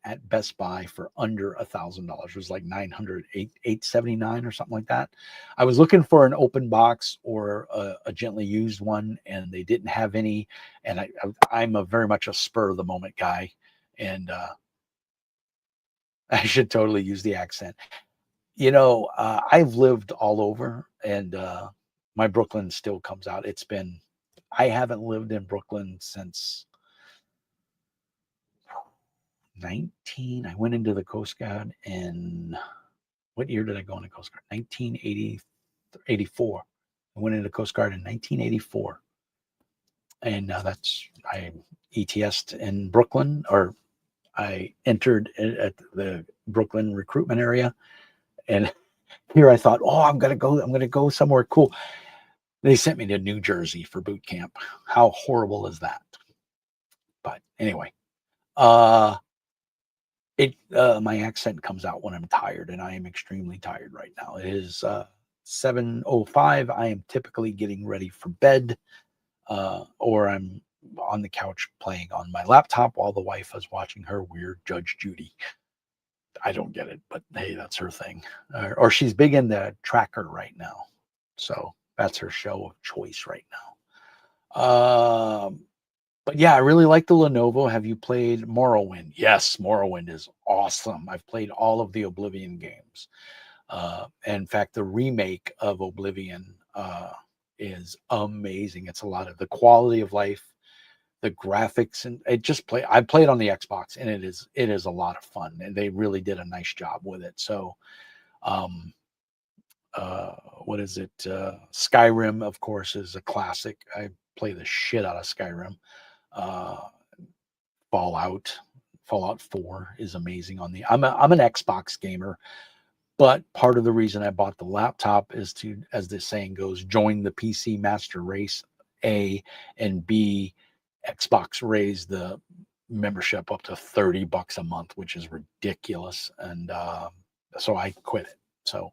at Best Buy for under $1,000. It was like 879 or something like that. I was looking for an open box or a gently used one, and they didn't have any. And I'm a very much a spur of the moment guy, and I should totally use the accent. I've lived all over, and my Brooklyn still comes out. I haven't lived in Brooklyn since I went into the Coast Guard in, what year did I go into Coast Guard? 1984. I went into Coast Guard in 1984. And I ETS'd in Brooklyn, or I entered at the Brooklyn recruitment area. And here I thought, oh, I'm going to go somewhere cool. They sent me to New Jersey for boot camp. How horrible is that? But anyway, my accent comes out when I'm tired, and I am extremely tired right now. It is 7:05. I am typically getting ready for bed, or I'm on the couch playing on my laptop while the wife is watching her weird Judge Judy. I don't get it, but hey, that's her thing. Or she's big into Tracker right now, so that's her show of choice right now. But yeah, I really like the Lenovo. Have you played Morrowind? Yes, Morrowind is awesome. I've played all of the Oblivion games. In fact, the remake of Oblivion is amazing. It's a lot of the quality of life, the graphics, and I played on the Xbox, and it is a lot of fun, and they really did a nice job with it. So, um, what is it? Skyrim, of course, is a classic. I play the shit out of Skyrim. Uh, Fallout 4 is amazing on the. I'm an Xbox gamer, but part of the reason I bought the laptop is to, as the saying goes, join the PC master race. A and B, Xbox raised the membership up to $30 a month, which is ridiculous, and so I quit it. So,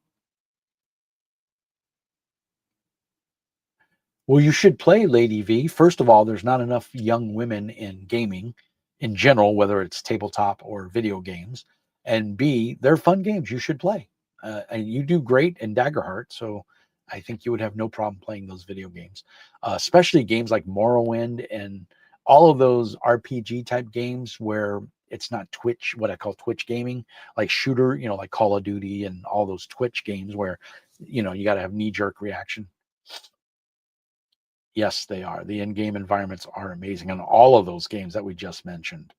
well, you should play Lady V. First of all, there's not enough young women in gaming in general, whether it's tabletop or video games. And B, they're fun games. You should play. And you do great in Daggerheart. So I think you would have no problem playing those video games, especially games like Morrowind and all of those RPG type games where it's not Twitch, what I call Twitch gaming, like shooter, like Call of Duty and all those Twitch games where, you got to have knee jerk reaction. Yes, they are. The in-game environments are amazing on all of those games that we just mentioned.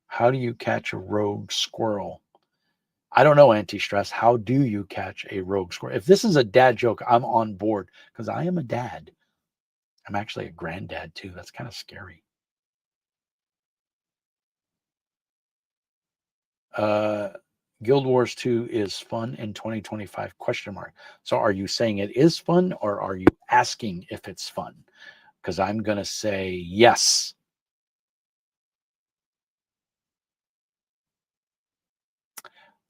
How do you catch a rogue squirrel? I don't know, Anti-Stress. How do you catch a rogue squirrel? If this is a dad joke, I'm on board because I am a dad. I'm actually a granddad too. That's kind of scary. Guild Wars 2 is fun in 2025 question mark. So are you saying it is fun, or are you asking if it's fun? Because I'm going to say yes.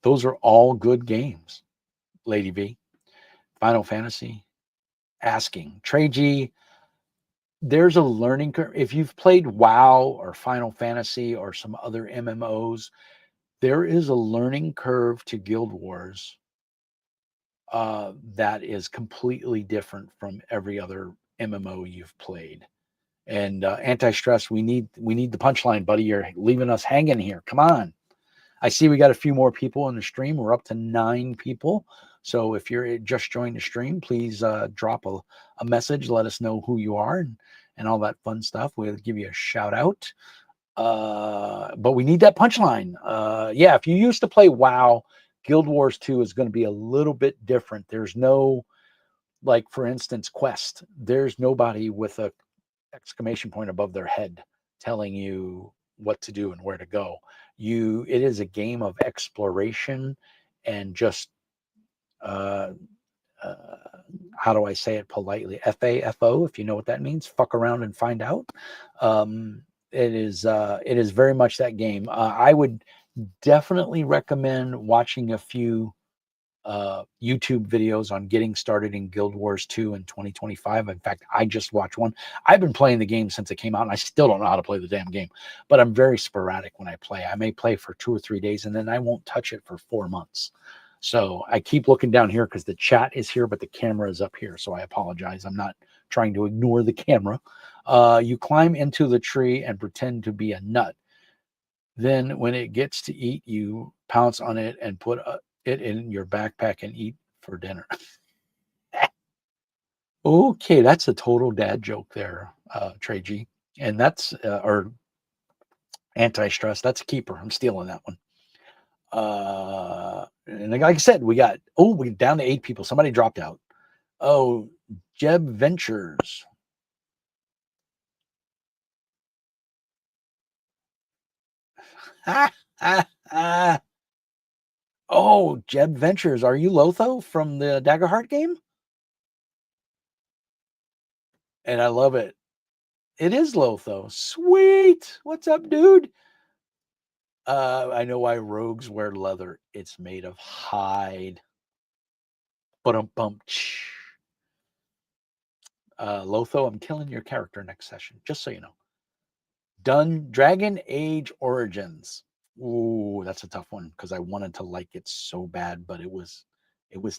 Those are all good games, Lady V. Final Fantasy, asking. Trey G, there's a learning curve. If you've played WoW or Final Fantasy or some other MMOs, there is a learning curve to Guild Wars that is completely different from every other MMO you've played. And Anti-Stress, we need the punchline, buddy. You're leaving us hanging here. Come on. I see we got a few more people in the stream. We're up to 9 people. So if you're just joined the stream, please drop a message. Let us know who you are and all that fun stuff. We'll give you a shout out. But we need that punchline. Yeah, if you used to play WoW, Guild Wars 2 is going to be a little bit different. There's no, like, for instance, Quest. There's nobody with a exclamation point above their head telling you what to do and where to go. It is a game of exploration and just uh, uh, how do I say it politely? FAFO, if you know what that means. Fuck around and find out. It is very much that game. I would definitely recommend watching a few YouTube videos on getting started in Guild Wars 2 in 2025. In fact, I just watched one. I've been playing the game since it came out, and I still don't know how to play the damn game. But I'm very sporadic when I play. I may play for 2 or 3 days, and then I won't touch it for 4 months. So I keep looking down here because the chat is here, but the camera is up here. So I apologize. I'm not trying to ignore the camera. You climb into the tree and pretend to be a nut. Then when it gets to eat, you pounce on it and put it in your backpack and eat for dinner. Okay, that's a total dad joke there, Trey G. And that's, or anti-stress. That's a keeper. I'm stealing that one. And like I said, we down to 8 people. Somebody dropped out. Oh, Jeb Ventures. Oh, Jeb Ventures. Are you Lotho from the Daggerheart game? And I love it. It is Lotho. Sweet. What's up, dude? I know why rogues wear leather. It's made of hide. Ba-dum-bum. Lotho, I'm killing your character next session, just so you know. Done. Dragon Age Origins. Ooh, that's a tough one because I wanted to like it so bad, but it was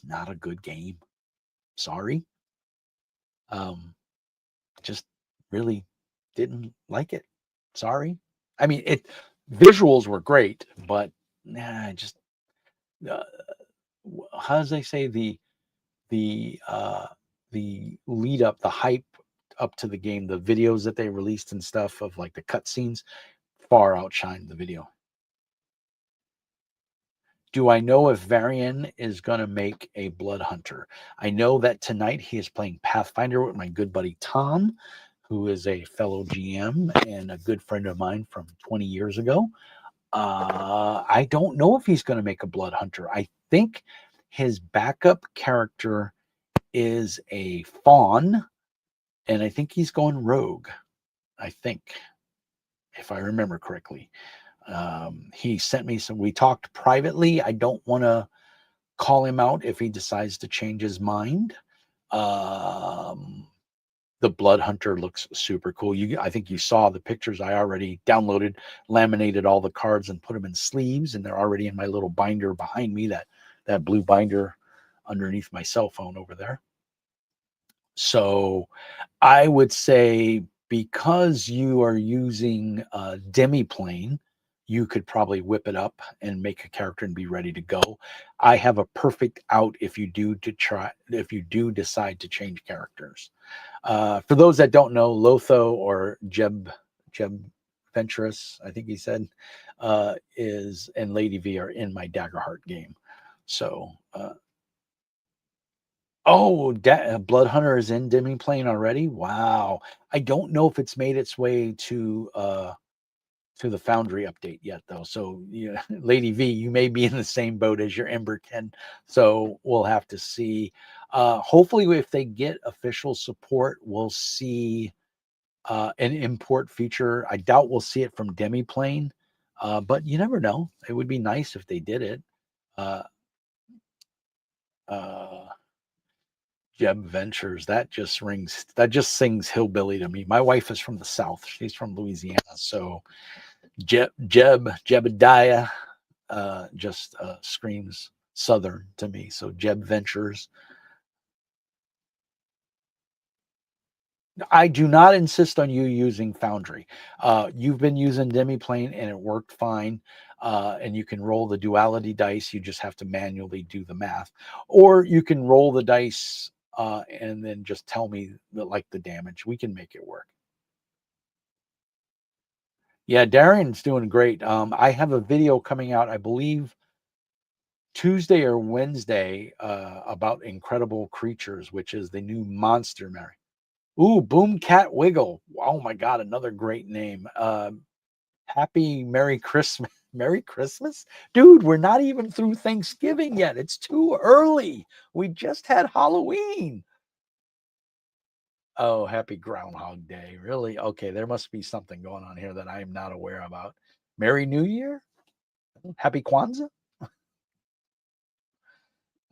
not a good game. Sorry. Just really didn't like it. Sorry. I mean, visuals were great, but nah, just uh, how does they say the lead up, the hype up to the game, the videos that they released and stuff of like the cutscenes far outshined the video. Do I know if Varian is going to make a Blood Hunter? I know that tonight he is playing Pathfinder with my good buddy Tom, who is a fellow GM and a good friend of mine from 20 years ago. I don't know if he's going to make a Blood Hunter. I think his backup character is a fawn, and I think he's going rogue. I think, if I remember correctly. He sent me some. We talked privately. I don't want to call him out if he decides to change his mind. Um, the Blood Hunter looks super cool. I think you saw the pictures. I already downloaded, laminated all the cards, and put them in sleeves, and they're already in my little binder behind me. That blue binder underneath my cell phone over there. So I would say because you are using Demiplane, you could probably whip it up and make a character and be ready to go. I have a perfect out if you do decide to change characters. For those that don't know, Lotho or Jeb Venturous, I think he said, is and Lady V are in my Daggerheart game. So Blood Hunter is in Demiplane already. Wow. I don't know if it's made its way to the Foundry update yet, though. So, yeah, Lady V, you may be in the same boat as your Ember Ken. So we'll have to see. Hopefully, if they get official support, we'll see an import feature. I doubt we'll see it from Demiplane, but you never know. It would be nice if they did it. Uh, uh, Jeb Ventures, that just sings hillbilly to me. My wife is from the South. She's from Louisiana. So Jebediah just screams Southern to me. So Jeb Ventures. I do not insist on you using Foundry. You've been using Demiplane and it worked fine. And you can roll the duality dice. You just have to manually do the math. Or you can roll the dice and then just tell me the damage. We can make it work. Yeah, Darian's doing great. I have a video coming out, I believe, Tuesday or Wednesday, about Incredible Creatures, which is the new monster Mary. Ooh, Boom Cat Wiggle. Oh my God, another great name. Happy Merry Christmas. Merry Christmas? Dude, we're not even through Thanksgiving yet. It's too early. We just had Halloween. Oh, happy Groundhog Day. Really? Okay, there must be something going on here that I am not aware about. Merry New Year? Happy Kwanzaa?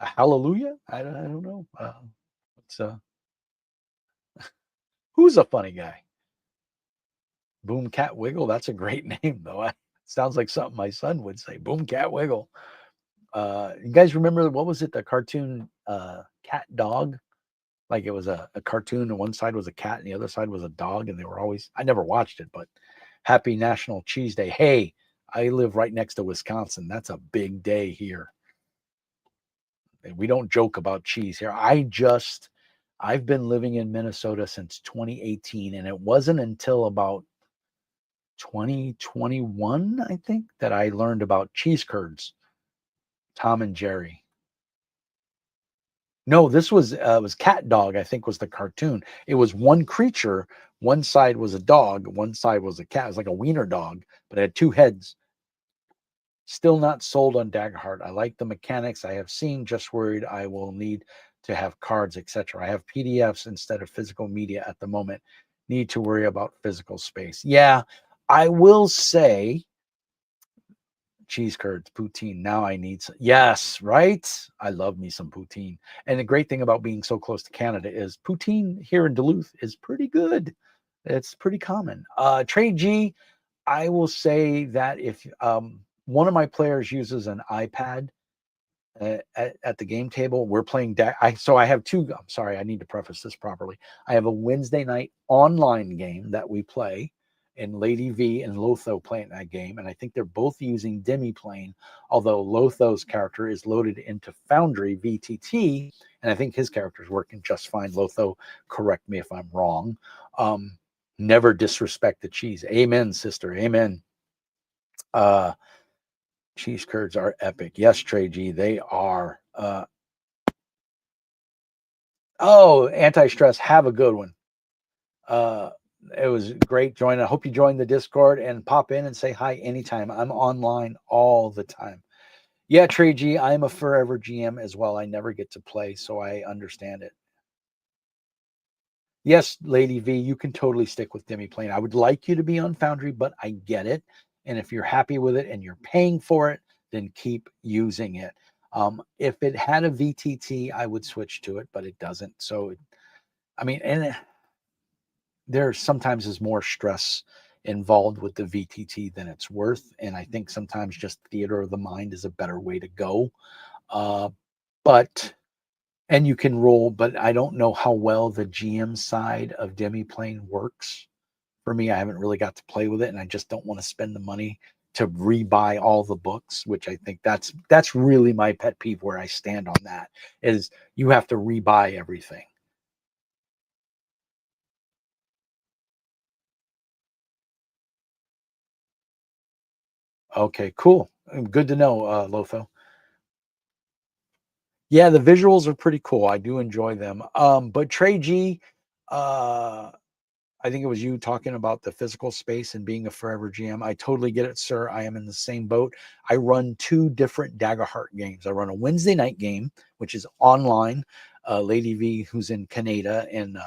Hallelujah? I don't know. It's, who's a funny guy? Boom Cat Wiggle. That's a great name, though. Sounds like something my son would say. Boom Cat Wiggle. You guys remember, what was it? The cartoon Cat Dog? Like it was a cartoon, and one side was a cat and the other side was a dog, and they were always, I never watched it, but happy National Cheese Day. Hey, I live right next to Wisconsin. That's a big day here. And we don't joke about cheese here. I've been living in Minnesota since 2018, and it wasn't until about 2021, I think, that I learned about cheese curds, Tom and Jerry. No, this was Cat Dog, I think was the cartoon. It was one creature. One side was a dog, one side was a cat. It was like a wiener dog, but it had two heads. Still not sold on Daggerheart. I like the mechanics I have seen, just worried I will need to have cards, etc. I have PDFs instead of physical media at the moment. Need to worry about physical space. Yeah, I will say cheese curds, poutine. Now I need some. Yes, right? I love me some poutine. And the great thing about being so close to Canada is poutine here in Duluth is pretty good. It's pretty common. Trey G, I will say that if one of my players uses an iPad at the game table, we're playing. So I have two. I'm sorry, I need to preface this properly. I have a Wednesday night online game that we play, and Lady V and Lotho playing that game, and I think they're both using Demiplane, although Lotho's character is loaded into Foundry VTT, and I think his character is working just fine. Lotho, correct me if I'm wrong. Never disrespect the cheese. Amen, sister. Amen. Cheese curds are epic. Yes, Trey G, they are. Oh, anti-stress. Have a good one. It was great joining. I hope you join the Discord and pop in and say hi anytime. I'm online all the time. Yeah, Trey G, I'm a forever GM as well. I never get to play, so I understand it. Yes, Lady V, you can totally stick with Demiplane. I would like you to be on Foundry, but I get it. And if you're happy with it and you're paying for it, then keep using it. If it had a VTT, I would switch to it, but it doesn't. So, I mean, and there sometimes is more stress involved with the VTT than it's worth. And I think sometimes just theater of the mind is a better way to go. But and you can roll, but I don't know how well the GM side of Demiplane works. For me, I haven't really got to play with it, and I just don't want to spend the money to rebuy all the books, which I think that's really my pet peeve where I stand on that, is you have to rebuy everything. Okay, cool. Good to know, Lotho. Yeah, the visuals are pretty cool. I do enjoy them. But Trey G, I think it was you talking about the physical space and being a forever GM. I totally get it, sir. I am in the same boat. I run two different Daggerheart games. I run a Wednesday night game, which is online. Lady V, who's in Canada, and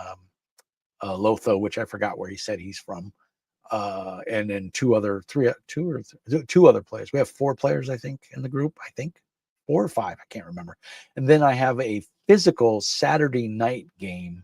Lotho, which I forgot where he said he's from. And then two other players. We have four players, I think, in the group. I think 4 or 5. I can't remember. And then I have a physical Saturday night game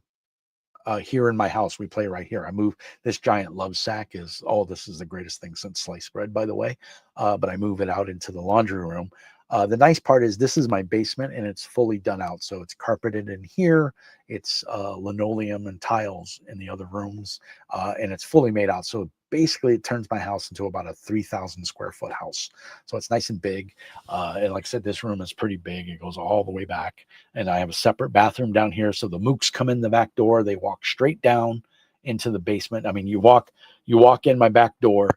here in my house. We play right here. I move this giant love sack is, oh, this is the greatest thing since sliced bread, by the way. But I move it out into the laundry room. The nice part is this is my basement and it's fully done out. So it's carpeted in here. It's linoleum and tiles in the other rooms. And it's fully made out. So basically it turns my house into about a 3,000 square foot house. So it's nice and big. And like I said, this room is pretty big. It goes all the way back. And I have a separate bathroom down here. So the mooks come in the back door. They walk straight down into the basement. I mean, you walk in my back door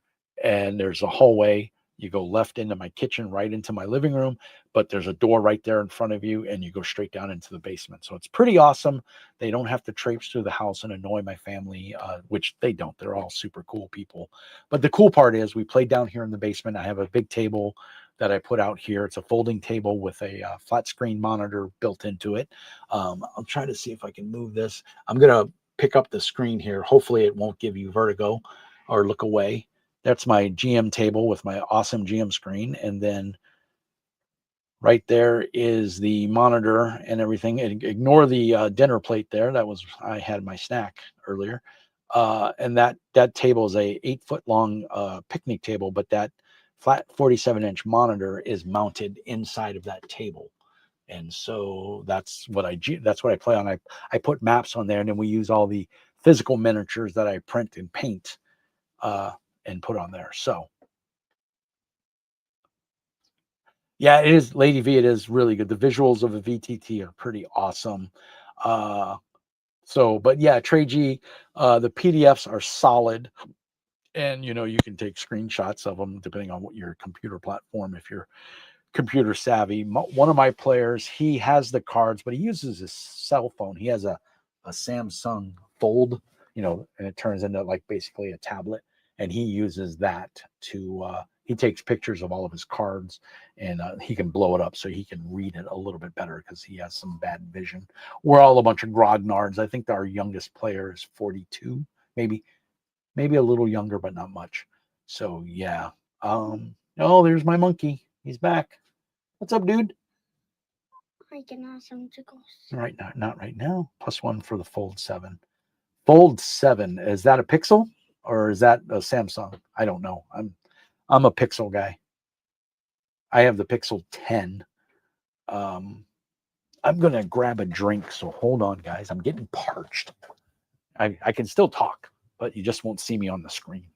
and there's a hallway. You go left into my kitchen, right into my living room, but there's a door right there in front of you, and you go straight down into the basement. So it's pretty awesome. They don't have to traipse through the house and annoy my family, which they don't. They're all super cool people. But the cool part is we play down here in the basement. I have a big table that I put out here. It's a folding table with a flat screen monitor built into it. I'll try to see if I can move this. I'm going to pick up the screen here. Hopefully it won't give you vertigo or look away. That's my GM table with my awesome GM screen. And then right there is the monitor and everything. And ignore the dinner plate there. I had my snack earlier. And that table is a 8-foot long picnic table, but that flat 47-inch monitor is mounted inside of that table. And so that's what I play on. I put maps on there, and then we use all the physical miniatures that I print and paint and put on there. So yeah, it is, Lady V. It is really good. The visuals of a VTT are pretty awesome. But yeah, Trey G, the PDFs are solid, and you can take screenshots of them depending on what your computer platform. If you're computer savvy, one of my players, he has the cards, but he uses his cell phone. He has a Samsung Fold, and it turns into like basically a tablet, and he uses that to he takes pictures of all of his cards, and he can blow it up so he can read it a little bit better because he has some bad vision. We're all a bunch of grognards. I think our youngest player is 42, maybe a little younger, but not much. So yeah. Oh, there's my monkey. He's back. What's up, dude? I can have some tickles. Right now, not right now. +1 for the Fold 7. Fold 7, is that a Pixel or is that a Samsung? I don't know. I'm a Pixel guy. I have the Pixel 10. I'm gonna grab a drink, so hold on, guys. I'm getting parched. I can still talk, but you just won't see me on the screen.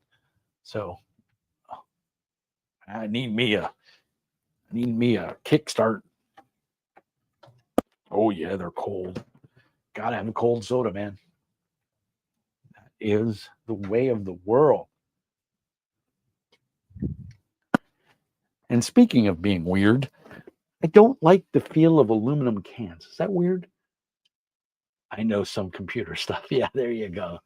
So I need me a kickstart. Oh yeah, they're cold. Gotta have a cold soda, man. That is the way of the world. And speaking of being weird, I don't like the feel of aluminum cans. Is that weird? I know some computer stuff. Yeah, there you go.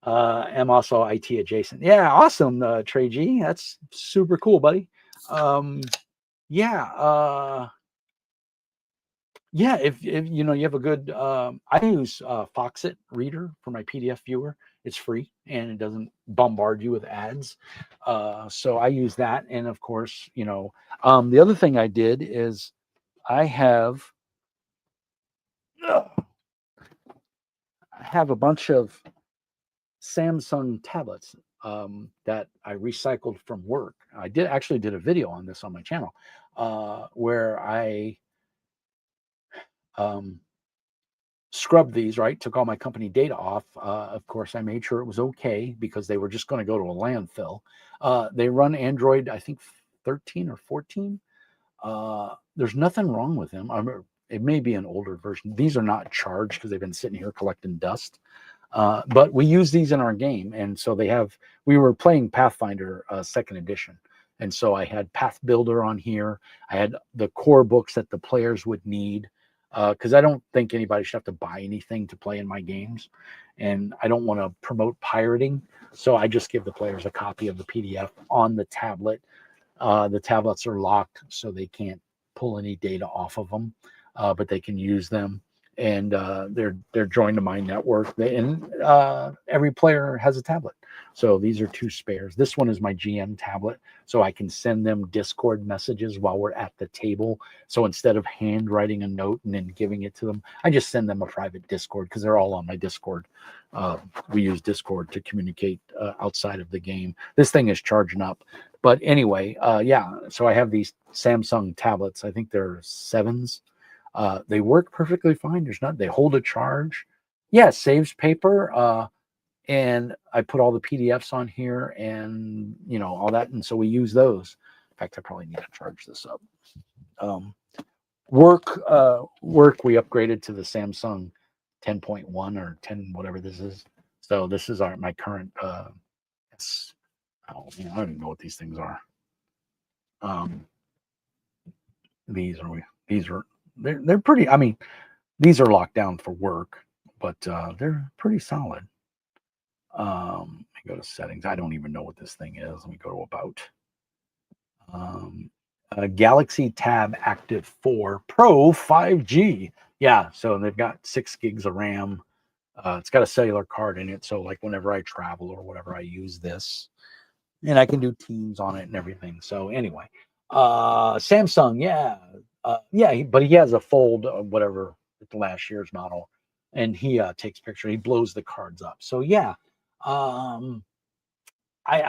I'm also IT adjacent. Yeah, awesome, Trey G. That's super cool, buddy. Yeah. Yeah, if you have a good, I use Foxit Reader for my PDF viewer. It's free and it doesn't bombard you with ads. So I use that, and of course, the other thing I did is I have a bunch of Samsung tablets that I recycled from work. I actually did a video on this on my channel where I scrubbed these, right? Took all my company data off. Of course, I made sure it was okay because they were just going to go to a landfill. They run Android, I think 13 or 14. There's nothing wrong with them. It may be an older version. These are not charged because they've been sitting here collecting dust. But we use these in our game. And so we were playing Pathfinder 2nd edition. And so I had Path Builder on here. I had the core books that the players would need. Because I don't think anybody should have to buy anything to play in my games. And I don't want to promote pirating. So I just give the players a copy of the PDF on the tablet. The tablets are locked, so they can't pull any data off of them, but they can use them. And they're joined to my network. Every player has a tablet. So these are 2 spares. This one is my GM tablet, so I can send them Discord messages while we're at the table. So instead of handwriting a note and then giving it to them, I just send them a private Discord because they're all on my Discord. We use Discord to communicate outside of the game. This thing is charging up. But anyway, yeah, so I have these Samsung tablets. I think they're 7s. They work perfectly fine. They hold a charge. Yeah, it saves paper. And I put all the PDFs on here and, all that. And so we use those. In fact, I probably need to charge this up. Work, we upgraded to the Samsung 10.1 or 10, whatever this is. So this is my current Oh, man, I don't even know what these things are. These are they're pretty. I mean, these are locked down for work, but they're pretty solid. Let me go to settings. I don't even know what this thing is. Let me go to about. Galaxy Tab Active 4 Pro 5G. Yeah, so they've got 6 gigs of RAM. It's got a cellular card in it, so like whenever I travel or whatever, I use this, and I can do Teams on it and everything. So anyway, Samsung, yeah, but he has a Fold, whatever, the last year's model, and he takes picture. He blows the cards up. So yeah, I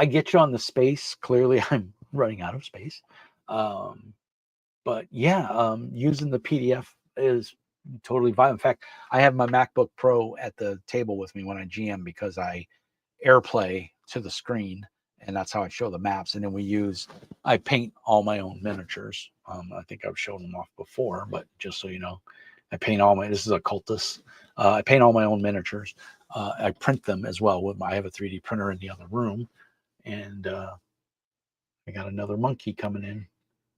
get you on the space. Clearly, I'm running out of space. But yeah, using the PDF is totally fine. In fact, I have my MacBook Pro at the table with me when I GM because I AirPlay to the screen, and that's how I show the maps. And then I paint all my own miniatures. I think I've shown them off before, but just so you know, this is a Cultus. I paint all my own miniatures. I print them as well. I have a 3D printer in the other room, and I got another monkey coming in.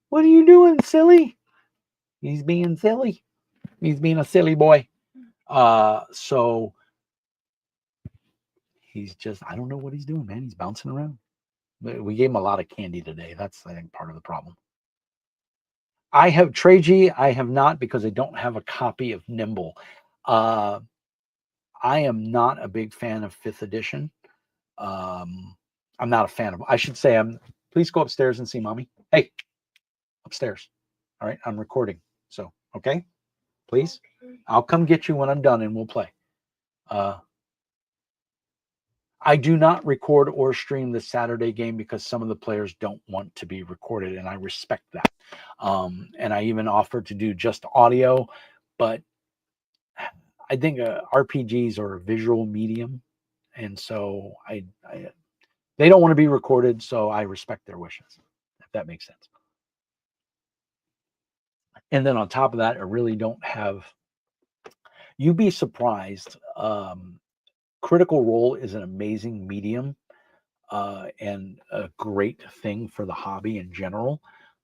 What are you doing, silly? He's being silly. He's being a silly boy. So he's just, I don't know what he's doing, man. He's bouncing around. We gave him a lot of candy today. That's, I think, part of the problem. I have Treji. I have not because I don't have a copy of Nimble. I am not a big fan of 5th edition. I'm not a fan of, I should say, please go upstairs and see mommy. Hey, upstairs. All right, I'm recording. So, okay, please. I'll come get you when I'm done and we'll play. I do not record or stream the Saturday game because some of the players don't want to be recorded, and I respect that. And I even offered to do just audio, but I think RPGs are a visual medium, and so they don't want to be recorded, so I respect their wishes, if that makes sense. And then on top of that, I really don't have. You'd be surprised. Critical Role is an amazing medium and a great thing for the hobby in general.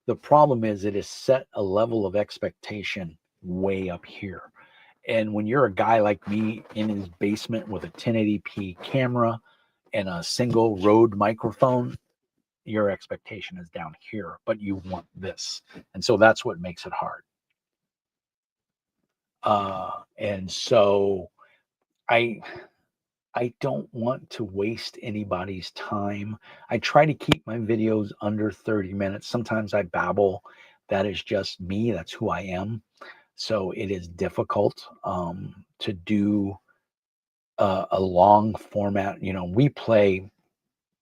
The problem is it is set a level of expectation way up here. And when you're a guy like me in his basement with a 1080p camera and a single Rode microphone, your expectation is down here, but you want this. And so that's what makes it hard. And so I don't want to waste anybody's time. I try to keep my videos under 30 minutes. Sometimes I babble. That is just me. That's who I am. So it is difficult to do a long format. You know, we play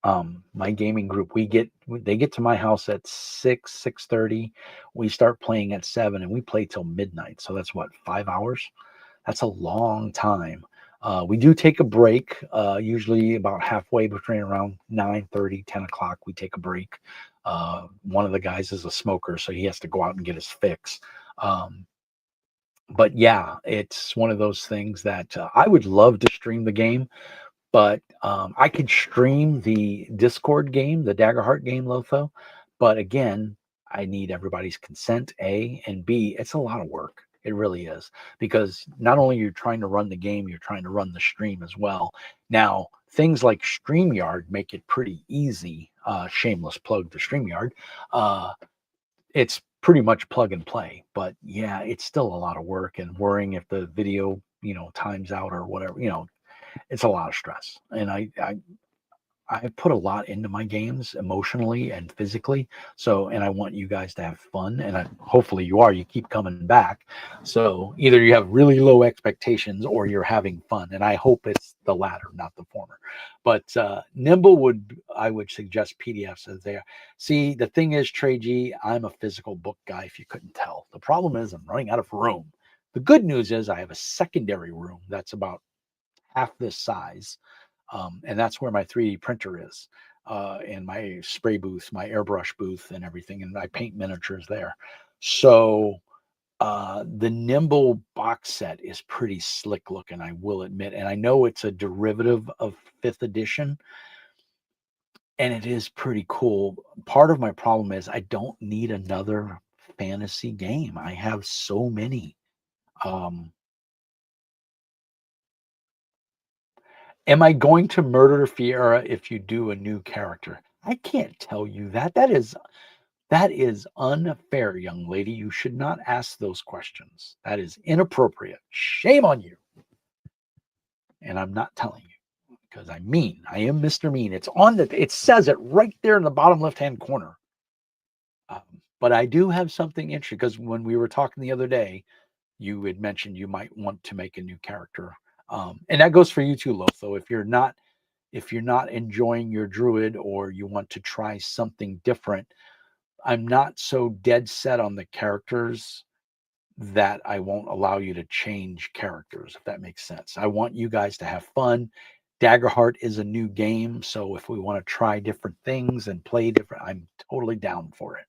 my gaming group. They get to my house at 6:30. We start playing at 7 and we play till midnight. So that's what, 5 hours? That's a long time. We do take a break, usually about halfway between around 9:30, 10 o'clock. We take a break. One of the guys is a smoker, so he has to go out and get his fix. But yeah, it's one of those things that I would love to stream the game, but I could stream the Discord game, the Daggerheart game, Lotho. But again, I need everybody's consent, A, and B, it's a lot of work. It really is, because not only you're trying to run the game, you're trying to run the stream as well. Now, things like StreamYard make it pretty easy. Shameless plug to StreamYard. It's pretty much plug and play, but yeah, it's still a lot of work and worrying if the video, times out or whatever, it's a lot of stress. And I put a lot into my games emotionally and physically. So, and I want you guys to have fun. And hopefully you are, you keep coming back. So either you have really low expectations or you're having fun. And I hope it's the latter, not the former. But Nimble I would suggest PDFs as they are. See, the thing is, Trey G, I'm a physical book guy, if you couldn't tell. The problem is I'm running out of room. The good news is I have a secondary room that's about half this size. And that's where my 3D printer is, and my spray booth, my airbrush booth and everything. And I paint miniatures there. So the Nimble box set is pretty slick looking, I will admit. And I know it's a derivative of 5th edition. and it is pretty cool. Part of my problem is I don't need another fantasy game. I have so many. Um, am I going to murder Fiera if you do a new character? I can't tell you that. That is unfair, young lady. You should not ask those questions. That is inappropriate. Shame on you. And I'm not telling you because I'm mean. I am Mr. Mean. It says it right there in the bottom left-hand corner. But I do have something interesting because when we were talking the other day, you had mentioned you might want to make a new character. And that goes for you too, Lotho. If you're not enjoying your druid or you want to try something different, I'm not so dead set on the characters that I won't allow you to change characters, if that makes sense. I want you guys to have fun. Daggerheart is a new game, so if we want to try different things and play different, I'm totally down for it.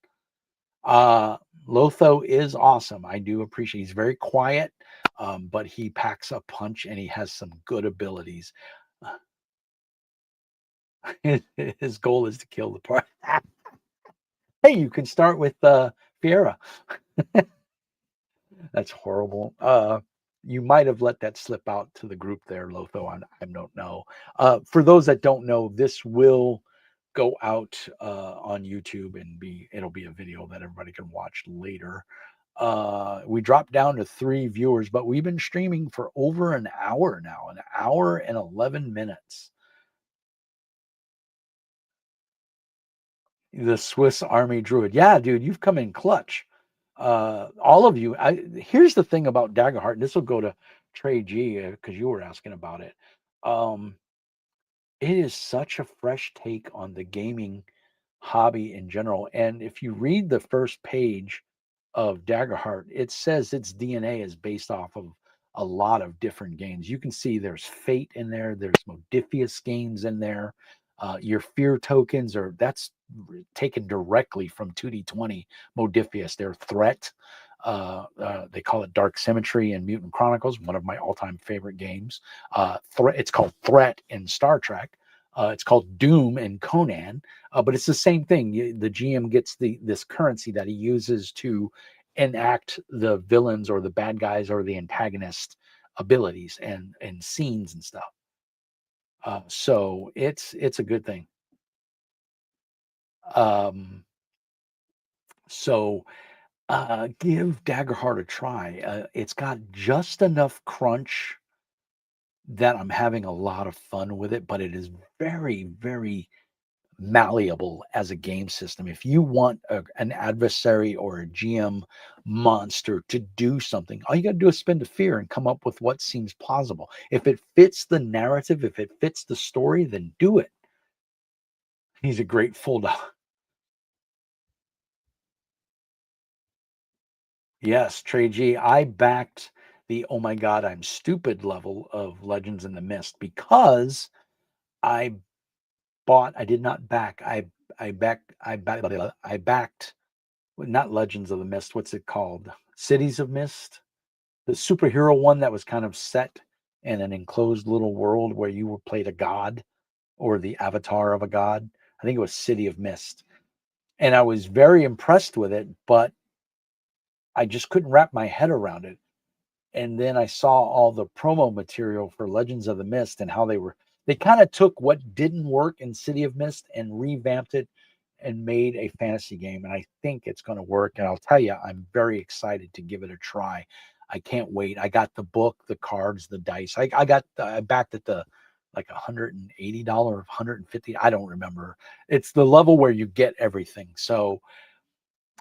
Uh Lotho is awesome. I do appreciate he's very quiet, but he packs a punch and he has some good abilities. His goal is to kill the part. Hey, you can start with Fiera. That's horrible. You might have let that slip out to the group there, Lotho. I don't know. For those that don't know, this will go out on YouTube and it'll be a video that everybody can watch later. We dropped down to 3 viewers, but we've been streaming for over an hour now, an hour and 11 minutes. The Swiss Army Druid. Yeah, dude, you've come in clutch. All of you. Here's the thing about Daggerheart, and this will go to Trey G because you were asking about it. Um, it is such a fresh take on the gaming hobby in general. And if you read the first page of Daggerheart, it says its DNA is based off of a lot of different games. You can see there's Fate in there, there's Modifius games in there. Your fear tokens that's taken directly from 2D20 Modifius. Their threat. They call it Dark Symmetry and Mutant Chronicles, one of my all-time favorite games. It's called Threat in Star Trek. It's called Doom in Conan. But it's the same thing. The GM gets this currency that he uses to enact the villains or the bad guys or the antagonist abilities and scenes and stuff. So it's a good thing. Um, so give Daggerheart a try. It's got just enough crunch that I'm having a lot of fun with it, but it is very, very malleable as a game system. If you want an adversary or a GM monster to do something, all you got to do is spend a fear and come up with what seems plausible. If it fits the narrative, if it fits the story, then do it. He's a great full dog. Yes, Trey G. I backed the oh my god, I'm stupid level of Legends in the Mist because I I did not back. I backed not Legends of the Mist. What's it called? Cities of Mist, the superhero one that was kind of set in an enclosed little world where you were played a god or the avatar of a god. I think it was City of Mist, and I was very impressed with it, but I just couldn't wrap my head around it. And then I saw all the promo material for Legends of the Mist and how they kind of took what didn't work in City of Mist and revamped it and made a fantasy game. And I think it's going to work. And I'll tell you, I'm very excited to give it a try. I can't wait. I got the book, the cards, the dice. I backed at the like $180, 150. I don't remember. It's the level where you get everything. So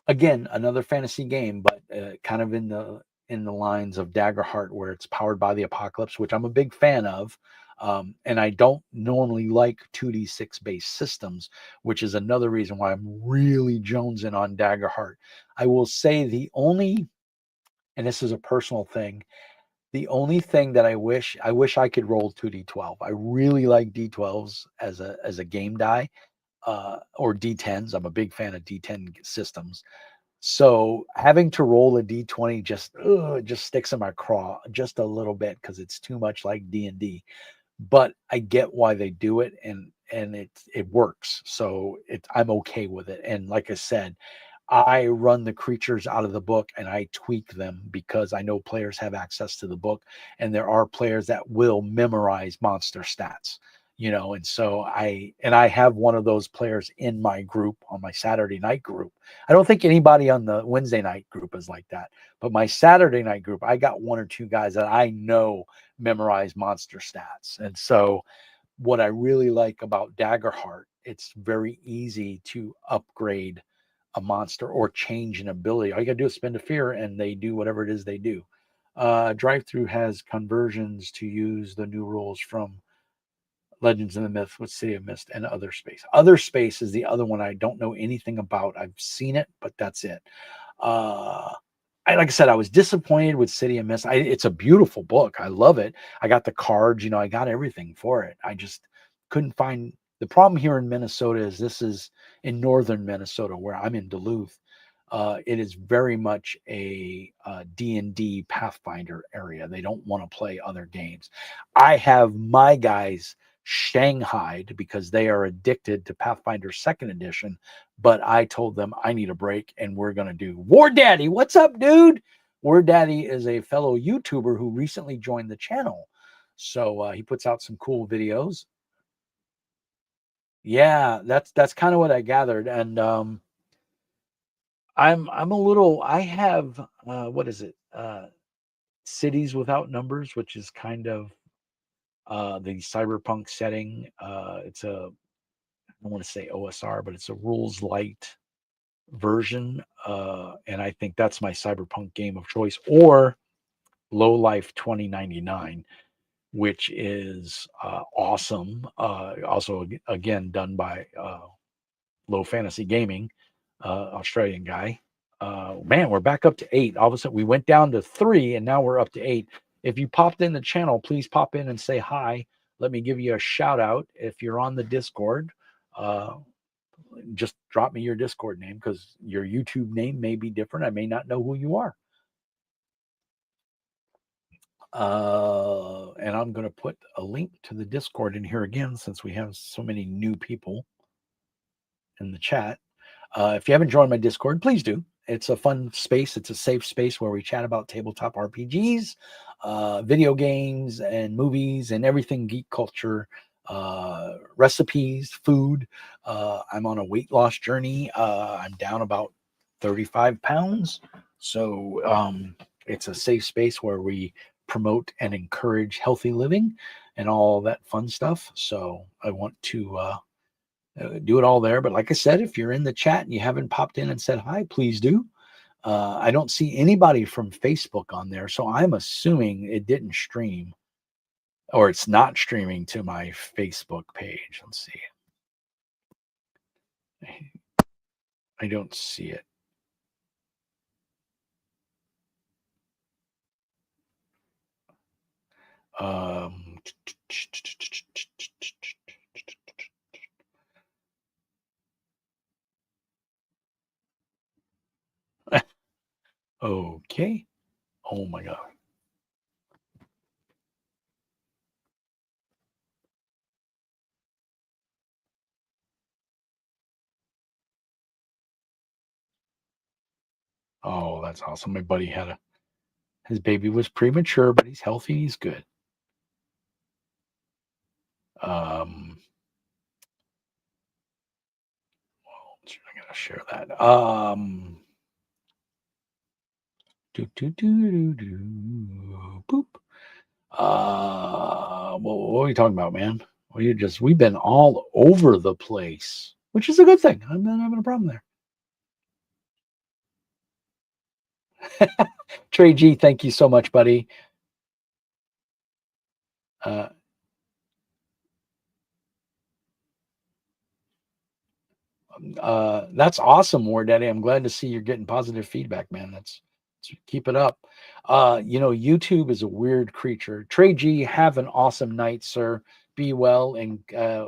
again, another fantasy game, but kind of in the lines of Daggerheart, where it's powered by the Apocalypse, which I'm a big fan of. And I don't normally like 2d6 based systems, which is another reason why I'm really jonesing on Daggerheart. I will say and this is a personal thing, the only thing that I wish I could roll 2d12. I really like d12s as a game die, or d10s. I'm a big fan of d10 systems. So having to roll a d20 just sticks in my craw just a little bit because it's too much like D&D. But I get why they do it, and and it works. So I'm okay with it. And like I said, I run the creatures out of the book and I tweak them because I know players have access to the book, and there are players that will memorize monster stats, and so I have one of those players in my group, on my Saturday night group. I don't think anybody on the Wednesday night group is like that, but my Saturday night group, I got one or two guys that I know memorize monster stats. And so what I really like about Daggerheart, it's very easy to upgrade a monster or change an ability. All you got to do is spend a fear and they do whatever it is they do. Drive-through has conversions to use the new rules from Legends in the Myth with City of Mist and Other Space. Other Space is the other one I don't know anything about. I've seen it, but that's it. Like I said, I was disappointed with City of Mist. It's a beautiful book. I love it. I got the cards, I got everything for it. I just couldn't find. The problem here in Minnesota is this is in northern Minnesota, where I'm in Duluth. It is very much a D&D Pathfinder area. They don't want to play other games. I have my guys shanghaied because they are addicted to Pathfinder 2nd edition, but I told them I need a break and we're going to do War Daddy. What's up, dude? War Daddy is a fellow YouTuber who recently joined the channel. So he puts out some cool videos. Yeah, that's kind of what I gathered. And I'm a little, I have what is it? Cities Without Numbers, which is kind of the cyberpunk setting. It's a, I don't want to say OSR, but it's a rules light version. And I think that's my cyberpunk game of choice, or Low Life 2099, which is awesome. Also, again, done by Low Fantasy Gaming, Australian guy. Man, we're back up to 8. All of a sudden, we went down to 3, and now we're up to 8. If you popped in the channel, please pop in and say hi. Let me give you a shout out. If you're on the Discord, just drop me your Discord name, because your YouTube name may be different. I may not know who you are. And I'm going to put a link to the Discord in here again, since we have so many new people in the chat. If you haven't joined my Discord, please do. It's a fun space. It's a safe space where we chat about tabletop RPGs, video games, and movies, and everything geek culture, recipes, food. I'm on a weight loss journey. I'm down about 35 pounds. So it's a safe space where we promote and encourage healthy living and all that fun stuff. So I want to do it all there. But like I said, if you're in the chat and you haven't popped in and said hi, please do. I don't see anybody from Facebook on there, so I'm assuming it didn't stream, or it's not streaming to my Facebook page. Let's see. I don't see it. Okay. Oh my God. Oh, that's awesome. My buddy his baby was premature, but he's healthy. He's good. I'm gonna share that. Boop. What are you talking about, man? We've been all over the place, which is a good thing. I'm not having a problem there. Trey G, thank you so much, buddy. That's awesome, War Daddy. I'm glad to see you're getting positive feedback, man. Keep it up. YouTube is a weird creature. Trey G, have an awesome night, sir. Be well, and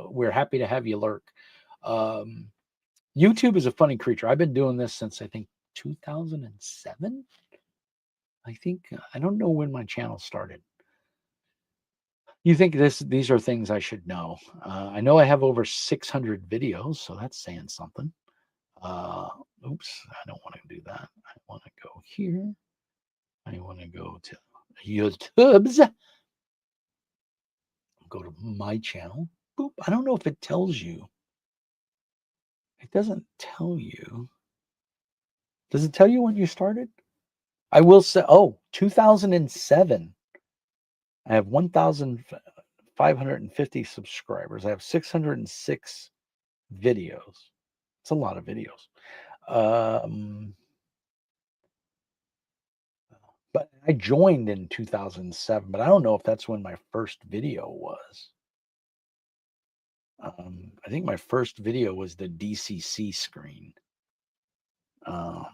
we're happy to have you lurk. YouTube is a funny creature. I've been doing this since, I think, 2007. I don't know when my channel started. You think these are things I should know? I know I have over 600 videos, so that's saying something. Uh, Oops, I don't want to do that. I want to go here. I want to go to YouTube's. Go to my channel. Boop. I don't know if it tells you. It doesn't tell you. Does it tell you when you started? I will say, 2007. I have 1,550 subscribers. I have 606 videos. It's a lot of videos. But I joined in 2007, but I don't know if that's when my first video was. I think my first video was the DCC screen. Um,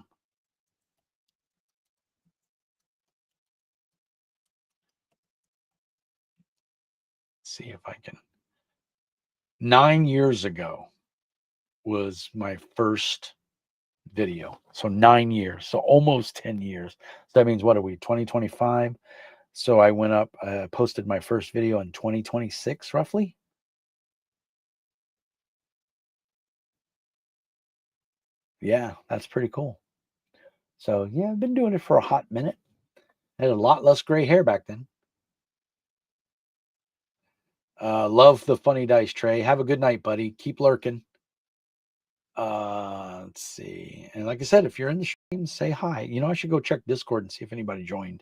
see if I can. 9 years ago was my first video. So 9 years. So almost 10 years. So that means what are we, 2025? So I went up, posted my first video in 2026, roughly. Yeah, that's pretty cool. So yeah, I've been doing it for a hot minute. I had a lot less gray hair back then. Love the funny dice, Trey. Have a good night, buddy. Keep lurking. Let's see. And like I said, if you're in the stream, say hi. You know, I should go check Discord and see if anybody joined.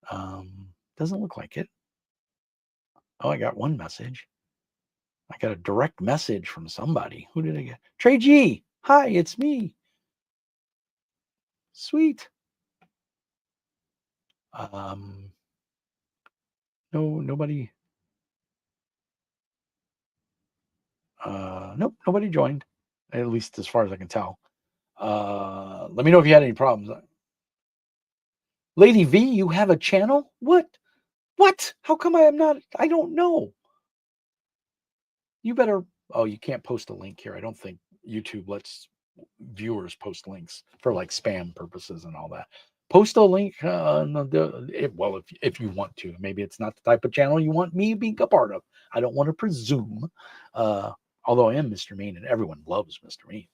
Doesn't look like it. Oh, I got one message. I got a direct message from somebody. Who did I get? Trey G. Hi, it's me. Sweet. No, nobody. Nope, nobody joined. At least as far as I can tell. Let me know if you had any problems. Lady V, you have a channel? What? What? How come I am not? I don't know. You better. Oh, you can't post a link here. I don't think YouTube lets viewers post links for like spam purposes and all that. Post a link. Well, if you want to, maybe it's not the type of channel you want me being a part of. I don't want to presume. Although I am Mr. Mean and everyone loves Mr. Mean.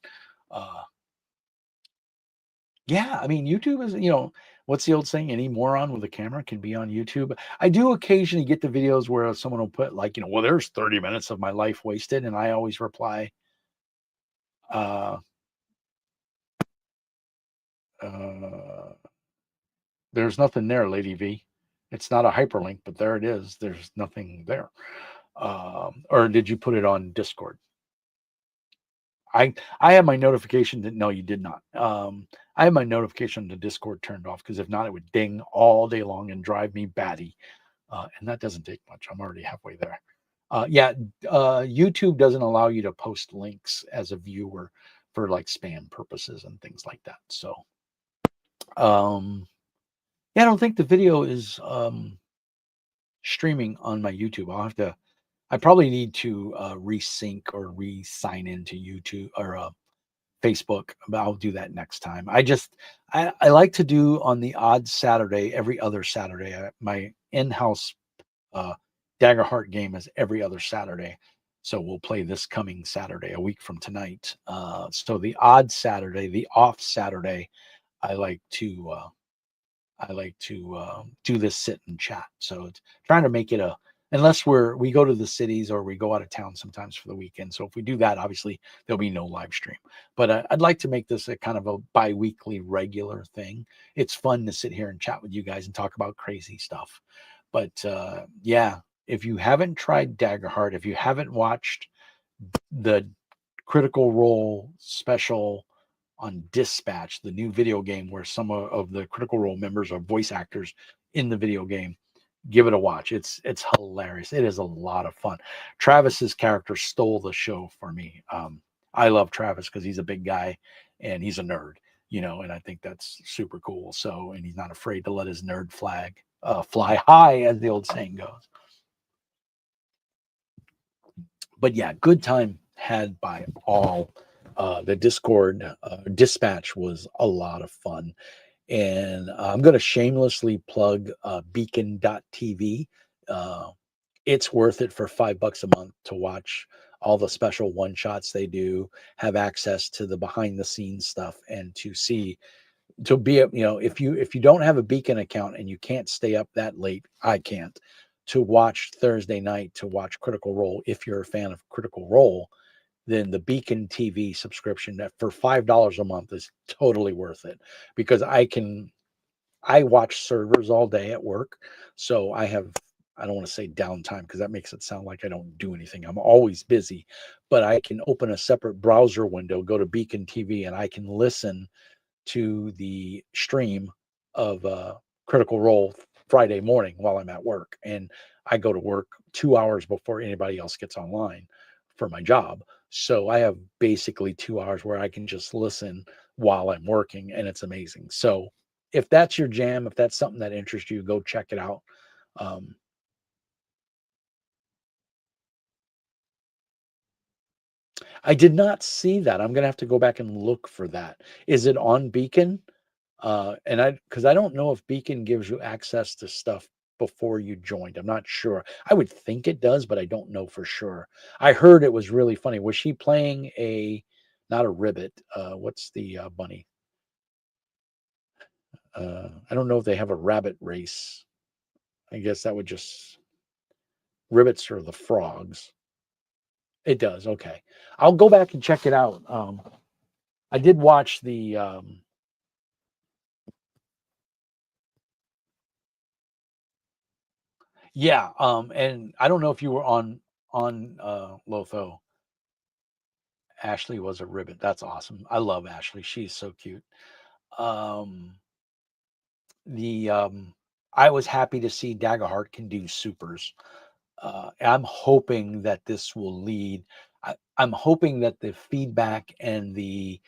Yeah, I mean, YouTube is, what's the old saying? Any moron with a camera can be on YouTube. I do occasionally get the videos where someone will put like, well, there's 30 minutes of my life wasted. And I always reply, there's nothing there, Lady V. It's not a hyperlink, but there it is. There's nothing there. Or did you put it on Discord? I have my notification that no, you did not. I have my notification to Discord turned off because if not, it would ding all day long and drive me batty. And that doesn't take much. I'm already halfway there. YouTube doesn't allow you to post links as a viewer for like spam purposes and things like that. So, yeah, I don't think the video is streaming on my YouTube. I probably need to resync or re-sign into YouTube or Facebook, but I'll do that next time. I like to do on the odd Saturday, every other Saturday. My in-house Daggerheart game is every other Saturday. So we'll play this coming Saturday, a week from tonight. So the odd Saturday, the off Saturday, I like to do this sit and chat. So it's trying to make it unless we go to the cities or we go out of town sometimes for the weekend. So if we do that, obviously there'll be no live stream. But I'd like to make this a kind of a bi-weekly regular thing. It's fun to sit here and chat with you guys and talk about crazy stuff. But yeah, if you haven't tried Daggerheart, if you haven't watched the Critical Role special on Dispatch, the new video game where some of the Critical Role members are voice actors in the video game, give it a watch. It's hilarious. It is a lot of fun. Travis's character stole the show for me. I love Travis because he's a big guy and he's a nerd, and I think that's super cool. So, and he's not afraid to let his nerd flag fly high, as the old saying goes. But yeah, good time had by all. The Discord Dispatch was a lot of fun. And I'm going to shamelessly plug beacon.tv. it's worth it for $5 a month to watch all the special one shots they do, have access to the behind the scenes stuff, and to see to be if you don't have a Beacon account and you can't stay up that late, I can't, to watch Thursday night, to watch Critical Role. If you're a fan of Critical Role, then the Beacon TV subscription that for $5 a month is totally worth it, because I watch servers all day at work. So I don't want to say downtime because that makes it sound like I don't do anything. I'm always busy, but I can open a separate browser window, go to Beacon TV, and I can listen to the stream of Critical Role Friday morning while I'm at work. And I go to work 2 hours before anybody else gets online for my job. So I have basically 2 hours where I can just listen while I'm working, and it's amazing. So if that's your jam, if that's something that interests you, go check it out. Um, I did not see that. I'm gonna have to go back and look for that. Is it on Beacon? And because I don't know if Beacon gives you access to stuff before you joined. I'm not sure. I would think it does, but I don't know for sure. I heard it was really funny. Was she playing not a ribbit? What's the bunny? I don't know if they have a rabbit race. I guess that would just ribbits or the frogs. It does. Okay. I'll go back and check it out. I did watch the yeah, and I don't know if you were on Lotho. Ashley was a ribbit. That's awesome. I love Ashley. She's so cute. Um the I was happy to see Daggerheart can do supers. I'm hoping that this will lead. I'm hoping that the feedback and the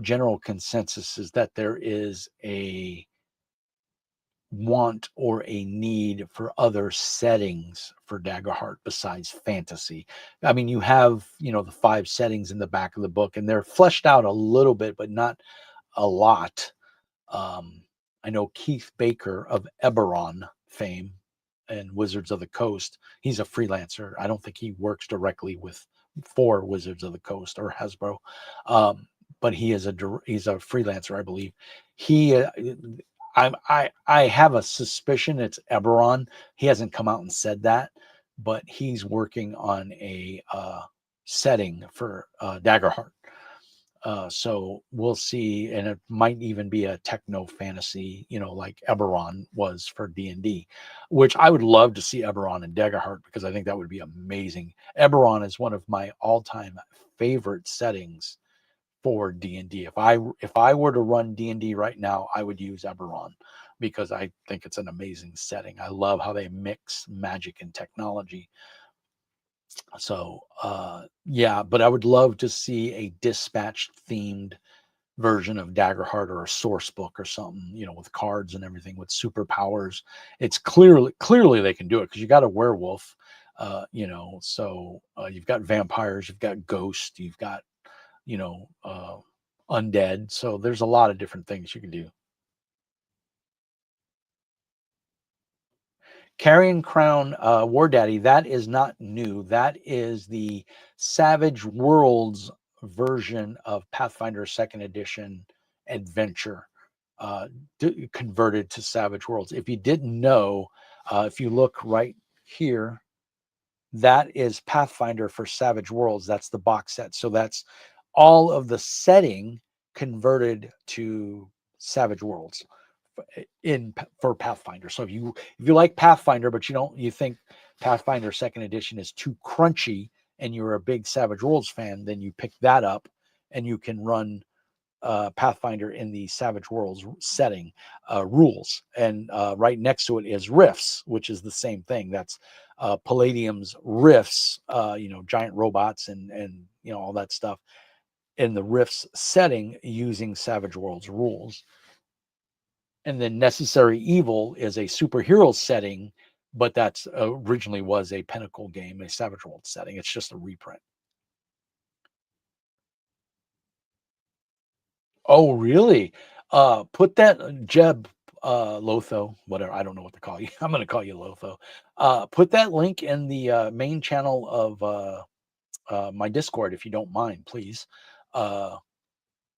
general consensus is that there is a want or a need for other settings for Daggerheart besides fantasy. I mean, you have, the five settings in the back of the book, and they're fleshed out a little bit, but not a lot. I know Keith Baker of Eberron fame and Wizards of the Coast. He's a freelancer. I don't think he works directly for Wizards of the Coast or Hasbro, but he's a freelancer, I believe. He I have a suspicion it's Eberron. He hasn't come out and said that, but he's working on a setting for Daggerheart. So we'll see, and it might even be a techno fantasy, like Eberron was for D&D, which I would love to see Eberron and Daggerheart, because I think that would be amazing. Eberron is one of my all-time favorite settings for D&D. If I were to run D&D right now, I would use Eberron because I think it's an amazing setting. I love how they mix magic and technology. So, yeah, but I would love to see a dispatch themed version of Daggerheart, or a source book or something, with cards and everything with superpowers. It's clearly they can do it because you got a werewolf, so you've got vampires, you've got ghosts, you've got, undead. So there's a lot of different things you can do. Carrion Crown War Daddy, that is not new. That is the Savage Worlds version of Pathfinder Second Edition Adventure, uh, converted to Savage Worlds. If you didn't know, if you look right here, that is Pathfinder for Savage Worlds. That's the box set. So that's all of the setting converted to Savage Worlds for Pathfinder. So if you like Pathfinder, but you think Pathfinder Second Edition is too crunchy, and you're a big Savage Worlds fan, then you pick that up, and you can run Pathfinder in the Savage Worlds setting rules. And right next to it is Rifts, which is the same thing. That's Palladium's Rifts, giant robots and all that stuff in the Rifts setting using Savage Worlds rules. And then Necessary Evil is a superhero setting, but that's originally was a Pinnacle game, a Savage Worlds setting. It's just a reprint. Oh, really? Put that, Jeb. Lotho, whatever, I don't know what to call you. I'm going to call you Lotho. Put that link in the main channel of my Discord if you don't mind, please. Uh,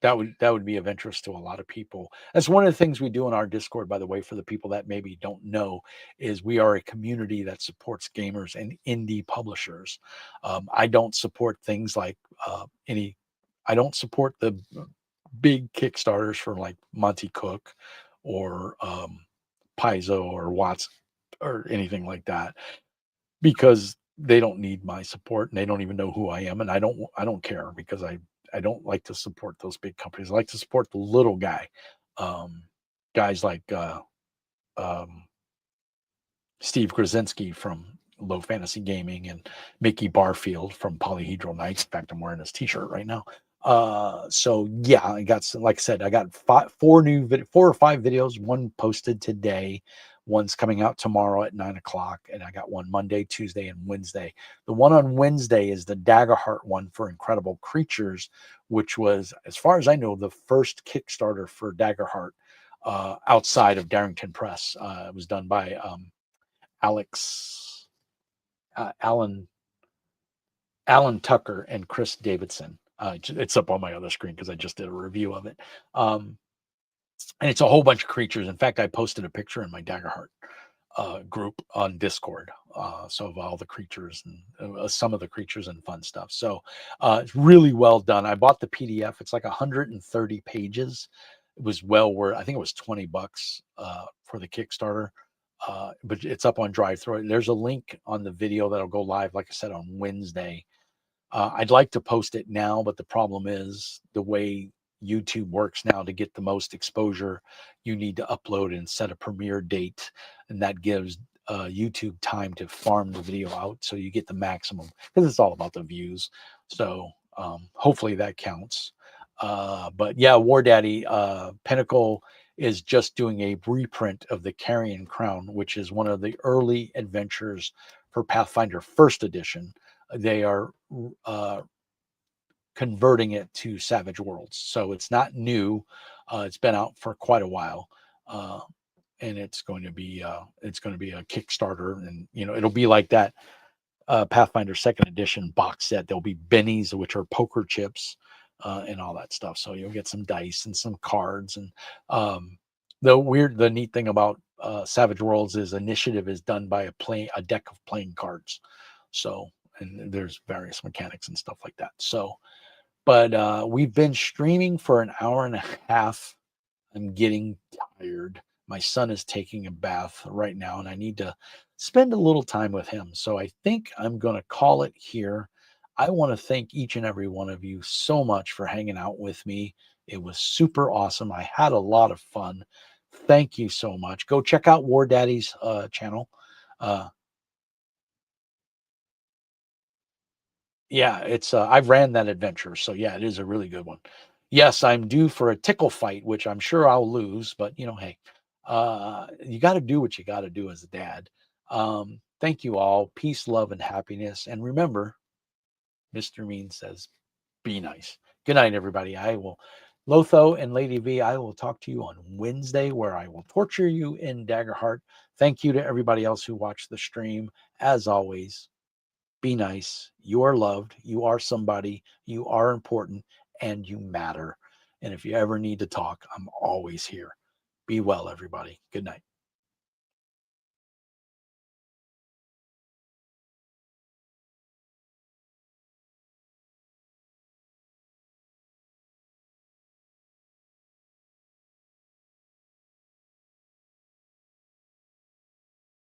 that would be of interest to a lot of people. That's one of the things we do in our Discord, by the way, for the people that maybe don't know, is we are a community that supports gamers and indie publishers. I don't support things like any. I don't support the big Kickstarters for like Monty Cook or Paizo or Watts or anything like that, because they don't need my support and they don't even know who I am, and I don't care, because I don't like to support those big companies. I like to support the little guy, um, guys like um, Steve Krasinski from Low Fantasy Gaming and Mickey Barfield from Polyhedral Knights. In fact, I'm wearing his T-shirt right now. So yeah, I got some, like I said, I got four or five videos. One posted today, one's coming out tomorrow at 9 o'clock, and I got one Monday, Tuesday, and Wednesday. The one on Wednesday is the Daggerheart one for Incredible Creatures, which was, as far as I know, the first Kickstarter for Daggerheart outside of Darrington Press. It was done by Alex, Alan Tucker and Chris Davidson. It's up on my other screen because I just did a review of it. And it's a whole bunch of creatures. In fact, I posted a picture in my Daggerheart group on Discord. So of all the creatures and some of the creatures and fun stuff. So it's really well done. I bought the PDF. It's like 130 pages. It was well worth. I think it was $20 for the Kickstarter. But it's up on DriveThru. There's a link on the video that'll go live, like I said, on Wednesday. I'd like to post it now, but the problem is the way YouTube works now. To get the most exposure, you need to upload and set a premiere date, and that gives YouTube time to farm the video out so you get the maximum, because it's all about the views. So hopefully that counts. But yeah, War Daddy, Pinnacle is just doing a reprint of the Carrion Crown, which is one of the early adventures for Pathfinder First Edition. They are converting it to Savage Worlds, so it's not new. It's been out for quite a while, and it's going to be a Kickstarter, and it'll be like that Pathfinder Second Edition box set. There'll be bennies, which are poker chips, and all that stuff. So you'll get some dice and some cards. And the neat thing about Savage Worlds is initiative is done by a deck of playing cards. So, and there's various mechanics and stuff like that. So, but we've been streaming for an hour and a half. I'm getting tired. My son is taking a bath right now, and I need to spend a little time with him. So I think I'm going to call it here. I want to thank each and every one of you so much for hanging out with me. It was super awesome. I had a lot of fun. Thank you so much. Go check out War Daddy's channel. Yeah, it's I've ran that adventure, so yeah, it is a really good one. Yes, I'm due for a tickle fight, which I'm sure I'll lose, but hey, you got to do what you got to do as a dad. Thank you all. Peace, love, and happiness. And remember, Mr. Mean says, be nice. Good night, everybody. Lotho and Lady V, I will talk to you on Wednesday, where I will torture you in Daggerheart. Thank you to everybody else who watched the stream. As always, be nice. You are loved. You are somebody. You are important, and you matter. And if you ever need to talk, I'm always here. Be well, everybody. Good night.